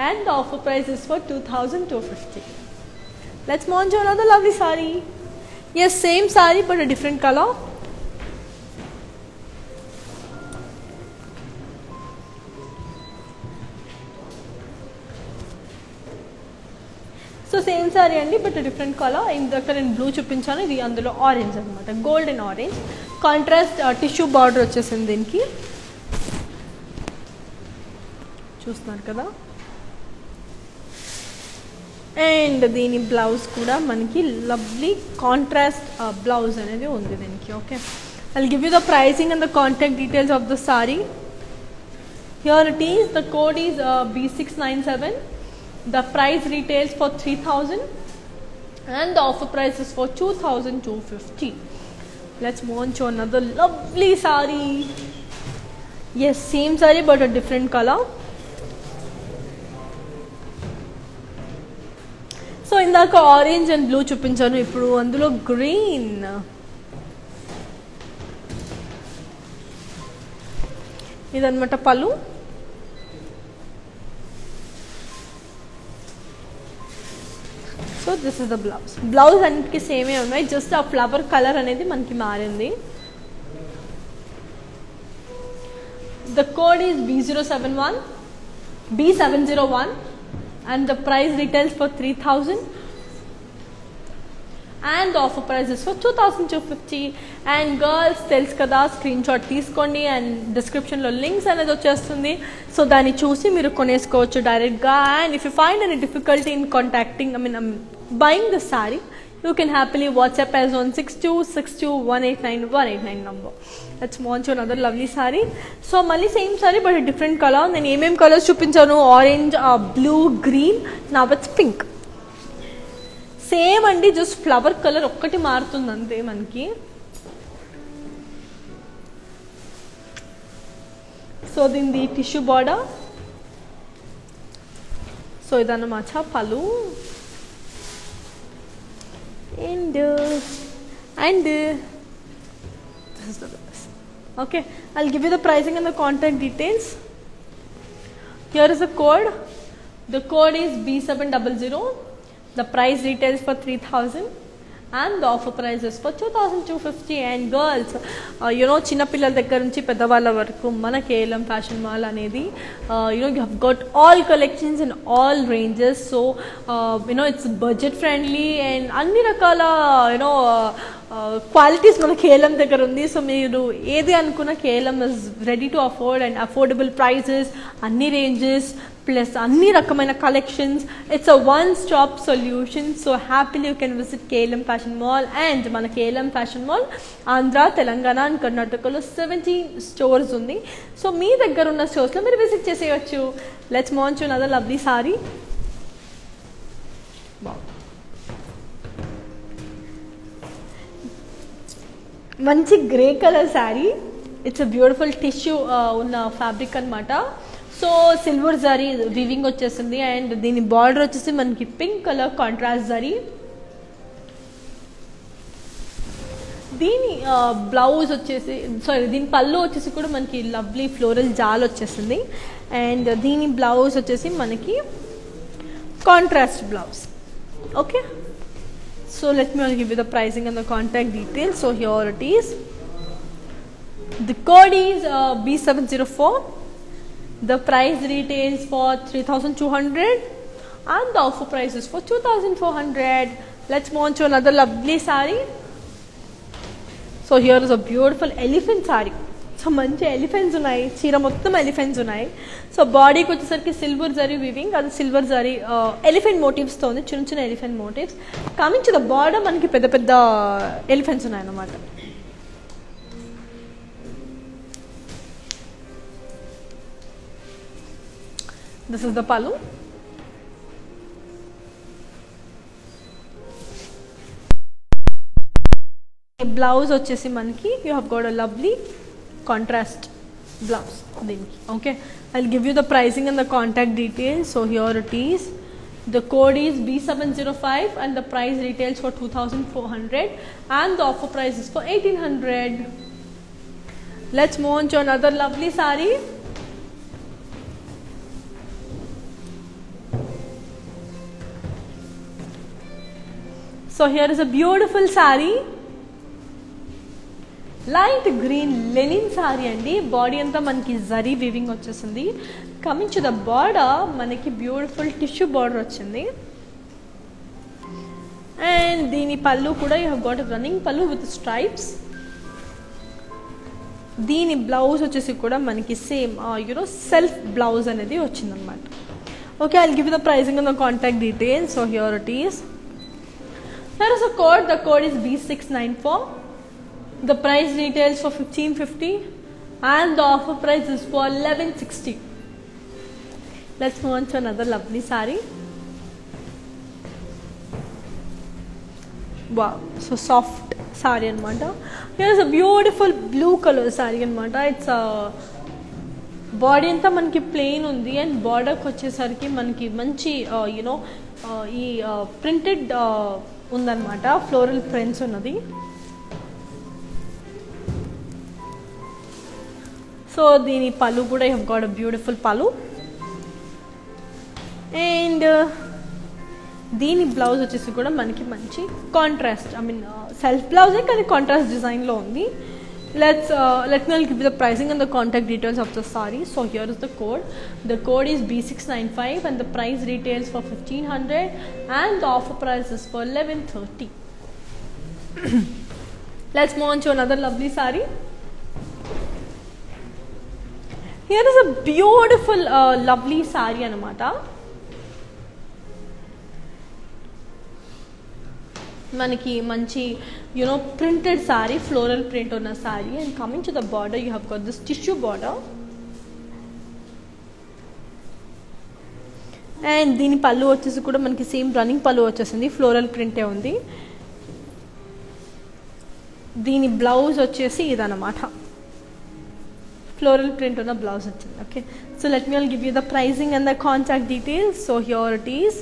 and the offer price is for 2250. Let's move on to another lovely saree. Yes, same saree but a different color. So same saree andi but a different color. Indaka నేను blue చూపించాను, ఇది అందులో orange అన్నమాట, golden orange. Contrast tissue border వచ్చేసింది దీనికి, చూస్తున్నారు కదా. And దీని బ్లౌజ్ కూడా మనకి లవ్లీ కాంట్రాస్ట్ బ్లౌజ్ అనేది ఉంది దీనికి. Okay, I will give you the pricing and the contact details of the sari. Here it is. The code is B697. The price retails for 3000 and the offer price is for 2250. Let's move on to another lovely saree. Yes, same saree but a different color. So ఇందాక orange and blue చూపించాను, ఇప్పుడు అందులో green. ఇదన్నమాట పళ్ళు. So this is the blouse. Blouse అన్నిటికీ సేమే ఉన్నాయి, just ఆ ఫ్లవర్ కలర్ అనేది మనకి మారింది. The code is B701 and the price retails for 3000 and the offer price is for 2250. and girls తెలుసు కదా, స్క్రీన్ షాట్ తీసుకోండి అండ్ డిస్క్రిప్షన్లో లింక్స్ అనేది వచ్చేస్తుంది, సో దాన్ని చూసి మీరు కొనేసుకోవచ్చు డైరెక్ట్గా. And if you find any difficulty in contacting buying the saree, you can happily WhatsApp us on 6262189189 number. Let's move on to another lovely saree. So mali same saree but a different color. నేను ఏమేం colours చూపించాను, orange, blue, green, now it's pink. Same అండి, just flower colour ఒక్కటి మారుతుంది అంతే మనకి. So దీనిది tissue border. So ఇదన్నమాట పళ్ళు. And this is the dress. Okay, I'll give you the pricing and the contact details. Here is the code. The code is B700. The price retails for 3000 and the offer price is for 2250. and girls, చిన్న పిల్లల దగ్గర నుంచి పెద్దవాళ్ళ వరకు మన KLM fashion mall అనేది you have got all collections in all ranges. So it's budget friendly and అన్ని రకాల క్వాలిటీస్ మన కేఎల్ఎం దగ్గర ఉంది. సో మీరు ఏది అనుకున్న KLM is ready to afford and affordable prices, అన్ని ranges, plus anni rakamaina collections. It's a one-stop solution. So happily you can visit KLM Fashion Mall, and mana KLM Fashion Mall Andhra, Telangana and Karnataka lo 17 stores undi. So mee daggara unna stores lo meer visit cheseyochu. Let's move on to another lovely saree. Wow. Manchi grey color saree. It's a beautiful tissue unna fabric anamata. So silver zari weaving వచ్చేసింది, and దీని border వచ్చేసి మనకి pink colour contrast zari. దీని blouse వచ్చేసి దీని పళ్ళు వచ్చేసి కూడా మనకి లవ్లీ ఫ్లోరల్ జాల్ వచ్చేసింది, అండ్ దీని బ్లౌజ్ వచ్చేసి మనకి contrast blouse. Okay, so let me give you the pricing and the contact details. So here it is. The code is B704. The price retails for 3,200 and the offer price is for 2,400. Let's move on to another lovely saree. So here is a beautiful elephant saree. So manchi elephants unnai, cheera mottham elephants unnai. So body ki vachesariki silver zari weaving, adi silver zari elephant motifs tho undi, chinna chinna elephant motifs. Coming to the border manaki pedda pedda elephants unnai anamata. This is the pallu. Blouse వచ్చేసి మనకి you have got a lovely contrast blouse దీనికి. Okay, I'll give you the pricing and the contact details. So here it is. The code is B705 and the price retails for 2,400 and the offer price is for 1,800. Let's move on to another lovely saree. So here is a beautiful saree, light green linen saree andi. Body anta manaki zari weaving vachesindi. Coming to the border manaki beautiful tissue border vachindi, and dini pallu kuda you have got a running pallu with stripes. Dini blouse vachesi kuda manaki same self blouse anedi vachindi anamata. Okay, I'll give you the pricing and the contact details. So here it is. There is a code. The code is B694. The price retails for 1,550 and the offer price is for 1,160. Let's move on to another lovely saree. Wow, so soft saree anamata. Here is a beautiful blue color saree anamata. It's a body anta manki plain undi, and border ki vachesariki manki manchi ఈ printed ఉందన్నమాట, floral prints ఉన్నది. So దీని పళ్ళు కూడా you have got a beautiful పళ్ళు, and దీని blouse వచ్చేసి కూడా మనకి మంచి కాంట్రాస్ట్, ఐ మీన్ సెల్ఫ్ బ్లౌజే కానీ కాంట్రాస్ట్ డిజైన్లో ఉంది. Let me give you the pricing and the contact details of the saree. So here is the code. The code is B695 and the price retails for 1,500 and the offer price is for 1,130. Let's move on to another lovely saree. Here is a beautiful lovely saree anamata. మనకి మంచి printed saree, floral print ఉన్న saree, and coming to the border you have got this tissue border, and దీని పళ్ళు వచ్చేసి కూడా మనకి same running పళ్ళు వచ్చేసింది, ఫ్లోరల్ ప్రింటే ఉంది. దీని బ్లౌజ్ వచ్చేసి ఇదన్నమాట, floral print ఉన్న బ్లౌజ్ వచ్చింది. Okay, so let me give you the pricing and the contact details. So here it is.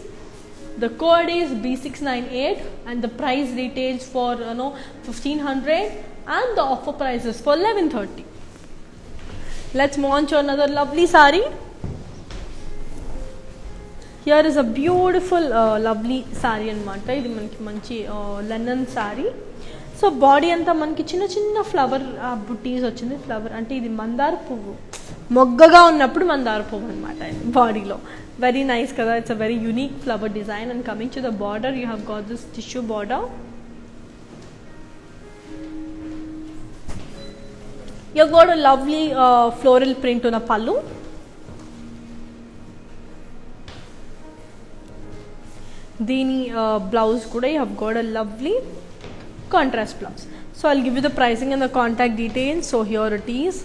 The code is B698 and the price retails for 1,500 and the offer price is for 1,130. Let's move on to another lovely saree. Here is a beautiful lovely saree anamata. Idi manaki manchi linen saree. So body anta manaki chinna chinna flower butties vachindi. Flower ante idi mandar puvu, moggaga unnappudu mandar puvu anamata body lo. Very nice kada. It's a very unique flower design, and coming to the border you have got this tissue border. You have got a lovely floral print on a pallu. దీని blouse కూడా you have got a lovely contrast blouse. So I'll give you the pricing and the contact details. So here it is.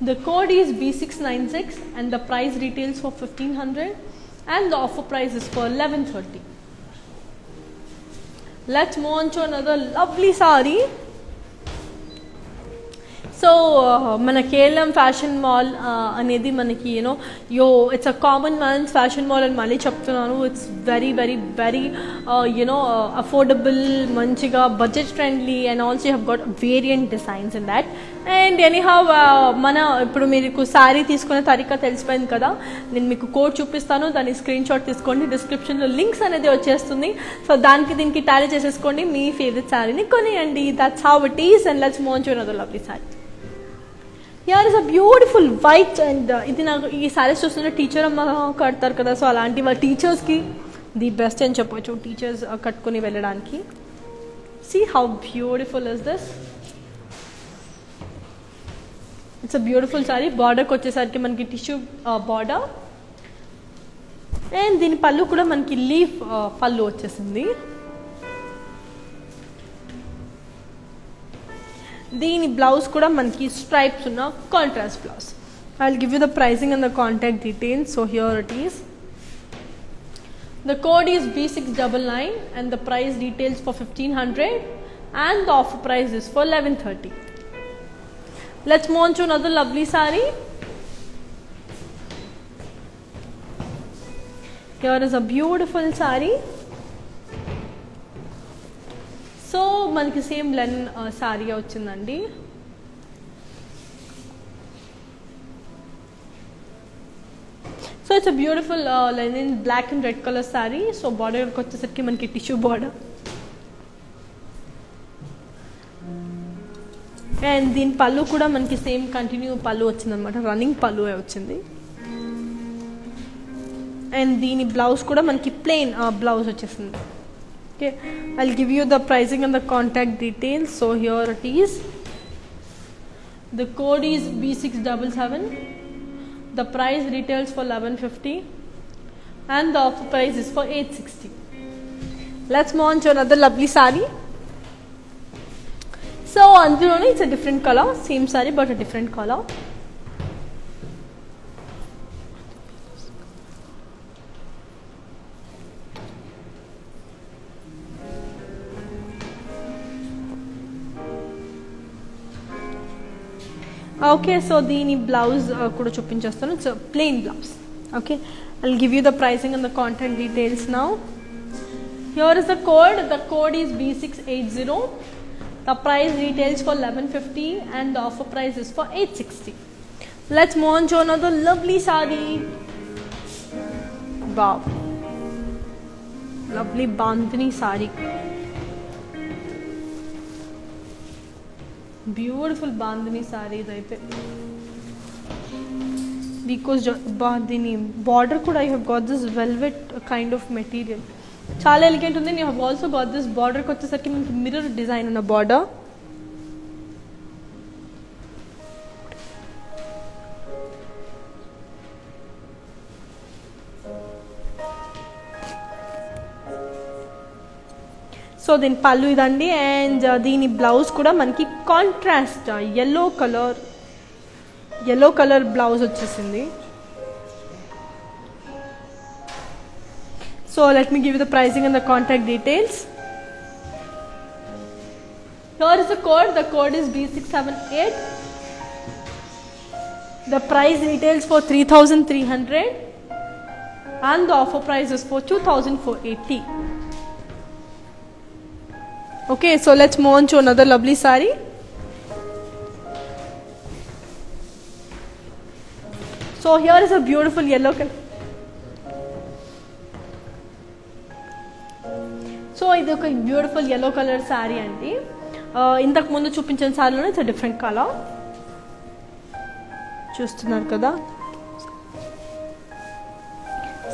The code is B696 and the price retails for 1500 and the offer price is for 1130. Let's move on to another lovely saree. So మన KLM fashion mall అనేది మనకి it's a common man's fashion mall అని మళ్ళీ చెప్తున్నాను. It's very very very affordable, మంచిగా budget friendly and also you have got variant designs in that. And anyhow మన ఇప్పుడు మీకు శారీ తీసుకునే తరీకా తెలిసిపోయింది కదా. నేను మీకు కోడ్ చూపిస్తాను, దాన్ని స్క్రీన్ షాట్ తీసుకోండి. డిస్క్రిప్షన్లో లింక్స్ అనేది వచ్చేస్తుంది. సో దానికి దీనికి టాలీ చేసేసుకోండి, మీ ఫేవరెట్ శారీని కొనియండి. That's how it is. And let's move on to another lovely sari. Here is a beautiful white and ఇది నాకు ఈ సారీస్ చూస్తుంటే టీచర్ అమ్మ కడతారు కదా, సో అలాంటి వాళ్ళ టీచర్స్కి ది బెస్ట్ అని చెప్పొచ్చు, టీచర్స్ కట్టుకుని వెళ్ళడానికి. See how beautiful is this. It's a beautiful saree. బార్డర్కి వచ్చేసరికి మనకి టిష్యూ బార్డర్ అండ్ దీని పళ్ళు కూడా మనకి లీఫ్ పళ్ళు వచ్చేసింది. దీని బ్లౌజ్ కూడా మనకి స్ట్రైప్స్ ఉన్న contrast blouse. I will give you the pricing and the contact details. So here it is. The code is B699 and the price details for 1500 and the offer price is for 1130. Let's move on to another lovely sari. Here is a beautiful sari. So మనకి same linen sari వచ్చిందండి. So it's a beautiful linen black and red colour sari. So బార్డర్కి వచ్చేసరికి మనకి tissue border and దీని పళ్ళు కూడా మనకి same continue పళ్ళు వచ్చిందనమాట, రన్నింగ్ పళ్ళు వచ్చింది. అండ్ దీని బ్లౌజ్ కూడా మనకి ప్లెయిన్ బ్లౌజ్ వచ్చేసింది. Okay, I'll give you the pricing and the contact details. So here it is. The code is B677. The price retails for 1150 and the offer price is for 860. Let's move on to another lovely saree. So andulone it's a different color, same saree but a different color. Okay, so దీని blouse కూడా చూపించేస్తాను. It's plain blouse. Okay, I will give you the pricing and the contact details now. Here is the code. The code is B680. The price retails for 1150 and the offer price is for 860. Let's move on to another lovely sari. Wow, lovely bandhani sorry. Beautiful bandhani sorry ఇదైతే. Because దీని border కూడా you have got this velvet kind of material, చాలా elegant ఉంది. You have also got this బార్డర్కి వచ్చేసరికి మనకి mirror design ఉన్న border. So దీని పళ్ళు ఇదండి. అండ్ దీని బ్లౌజ్ కూడా మనకి కాంట్రాస్ట్ ఎల్లో కలర్ బ్లౌజ్ వచ్చేసింది. So let me give you the pricing and the contact details. Here is the code. The code is B678. The price retails for 3300 and the offer price is for 2480. Okay, so let's move on to another lovely saree. So here is a beautiful yellow color. So ఇది ఒక beautiful yellow color saree అండి. ఇంతకు ముందు చూపించిన సారీలోనే it's different colour చూస్తున్నారు కదా.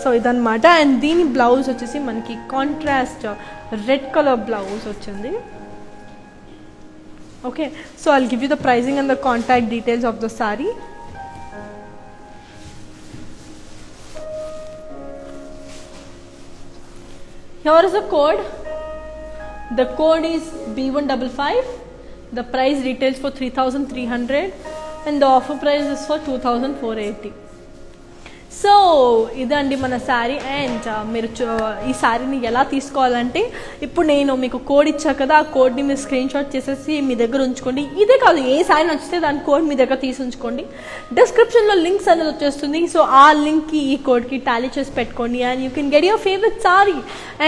So ఇదన్నమాట. And దీని బ్లౌజ్ వచ్చేసి మనకి కాంట్రాస్ట్ రెడ్ కలర్ బ్లౌజ్ వచ్చింది. Okay, so I'll give you the pricing and the contact details of the sorry. Here is the code. The code is B155. The price retails for 3,300 and the offer price is for 2,480. So ఇదండి మన sari. And మీరు ఈ శారీని ఎలా తీసుకోవాలంటే ఇప్పుడు నేను మీకు కోడ్ ఇచ్చా కదా, ఆ కోడ్ని మీరు స్క్రీన్ షాట్ చేసేసి మీ దగ్గర ఉంచుకోండి. ఇదే కాదు, ఏ శారీ నచ్చితే దాని కోడ్ మీ దగ్గర తీసి ఉంచుకోండి. డిస్క్రిప్షన్లో లింక్స్ అనేది వచ్చేస్తుంది. సో ఆ లింక్కి ఈ కోడ్కి టాలీ చేసి పెట్టుకోండి and you can get your favourite sari.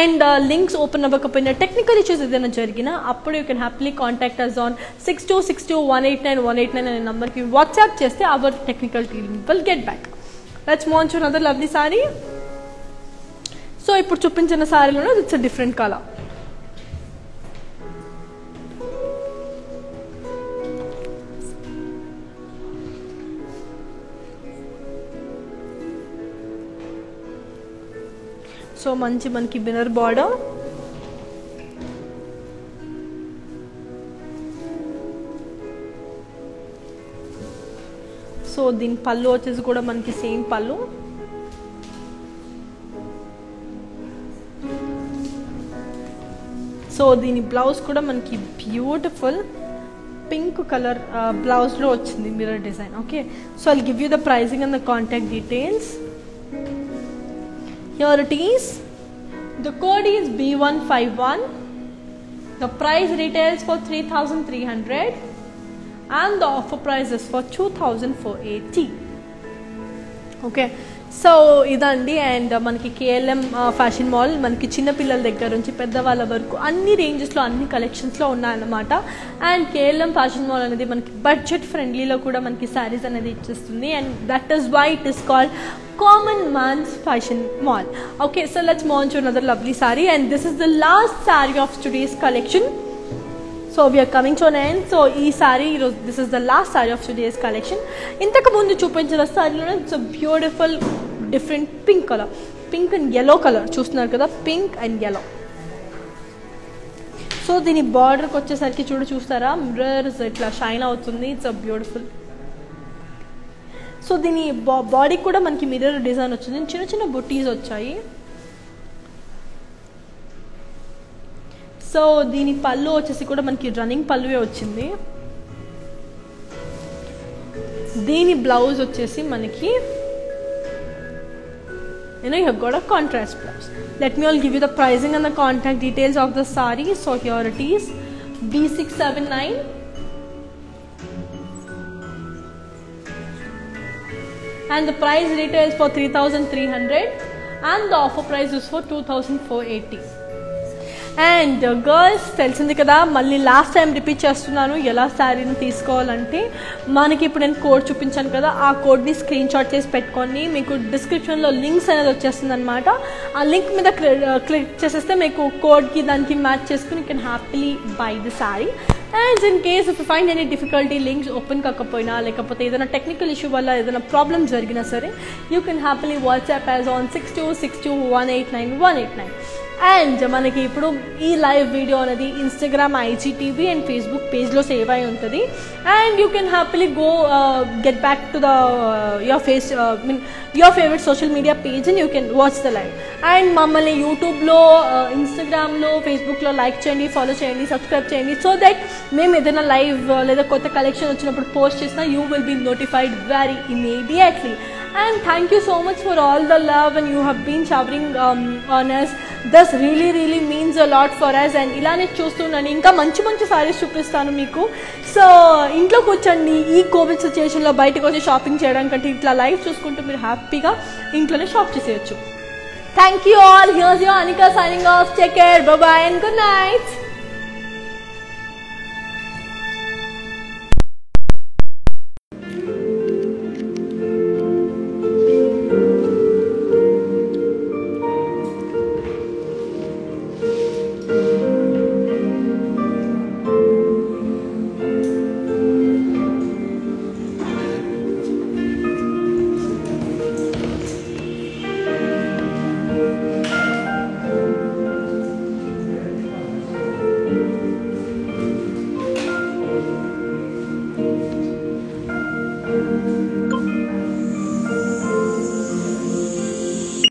And links open అవ్వకపోయినా టెక్నికల్ ఇష్యూస్ ఏదైనా జరిగినా అప్పుడు you can happily contact us on 6262189189 అనే నెంబర్కి వాట్సాప్ చేస్తే our technical team will get back. Let's move on to another lovely saree. So ఇప్పుడు చూపించిన సారీలో ఇట్స్ a different color. సో మంచి మనకి బిన్నర్ బార్డర్, సో దీని పళ్ళు వచ్చేసి కూడా మనకి సేమ్ పళ్ళు. సో దీని బ్లౌజ్ కూడా మనకి బ్యూటిఫుల్ పింక్ కలర్ బ్లౌజ్లో వచ్చింది mirror design. Okay, so I'll give you the pricing and the contact details. Here it is. The code is B151. The price retails for 3,300 and the offer price is for 2,480. Okay, so ఇదండి. అండ్ మనకి KLM ఫ్యాషన్ మాల్ మనకి చిన్నపిల్లల దగ్గర నుంచి పెద్దవాళ్ళ వరకు అన్ని రేంజెస్లో అన్ని కలెక్షన్స్లో ఉన్నాయన్నమాట. అండ్ KLM ఫ్యాషన్ మాల్ అనేది మనకి బడ్జెట్ ఫ్రెండ్లీలో కూడా మనకి శారీస్ అనేది ఇచ్చేస్తుంది. And that is why it is called Common Man's Fashion Mall. Okay, so let's move on to another lovely saree and this is the last saree of today's collection. So we are coming to an end. So ee saree, this is the last saree of today's collection. Intaku mundu chupinchina saree lo it's a beautiful different pink color, pink and yellow color chustunnaru kada, pink and yellow. So dini border ku vachesariki chustara mirrors itla shine avutundi. It's a beautiful. So dini body kuda manki mirror design vachindi, chinna chinna booties vachayi. So దీని పళ్ళు వచ్చేసి కూడా మనకి running పళ్ళువే వచ్చింది. దీని blouse వచ్చేసి మనకి you have got a contrast blouse. Let me all give you the pricing and the contact details of the saree. So here it is, B679 and the price retails for 3,300 and the offer price is for 2,480. And girls తెలిసింది కదా, మళ్ళీ last time repeat చేస్తున్నాను ఎలా శారీని తీసుకోవాలంటే. మనకి ఇప్పుడు నేను కోడ్ చూపించాను కదా, ఆ కోడ్ని స్క్రీన్ షాట్ చేసి పెట్టుకొని మీకు డిస్క్రిప్షన్లో లింక్స్ అనేది వచ్చేస్తుంది అనమాట. ఆ లింక్ మీద క్లిక్ చేసేస్తే మీకు కోడ్కి దానికి మ్యాచ్ చేసుకుని you can happily by the sari. And in case if you find any difficulty links open కాకపోయినా లేకపోతే ఏదైనా టెక్నికల్ ఇష్యూ వల్ల ఏదైనా ప్రాబ్లమ్ జరిగినా సరే you can happily WhatsApp as on 6262189189. And మనకి ఇప్పుడు ఈ లైవ్ వీడియో అనేది ఇన్స్టాగ్రామ్, IGTV అండ్ ఫేస్బుక్ పేజ్లో సేవ్ అయి ఉంటుంది. And you can happily go get back to the your favourite social media page and you can watch the live. And మమ్మల్ని యూట్యూబ్లో, ఇన్స్టాగ్రామ్లో, ఫేస్బుక్లో లైక్ చేయండి, ఫాలో చేయండి, సబ్స్క్రైబ్ చేయండి. సో దట్ మేము ఏదైనా లైవ్ లేదా కొత్త కలెక్షన్ వచ్చినప్పుడు పోస్ట్ చేసినా you will be notified very immediately. And thank you so much for all the love and you have been showering on us. This really means a lot for us. And ilane chustunani inka manchi sarees chupistanu meeku. So intlo కూర్చోండి, ఈ Covid సిచ్యుయేషన్లో బయటకు వచ్చి shopping చేయడం కంటే ఇట్లా live చూసుకుంటూ మీరు హ్యాపీగా ఇంట్లోనే షాప్ చేసేయచ్చు. Thank you all. Here's your Anika signing off. Take care. Bye-bye and good night.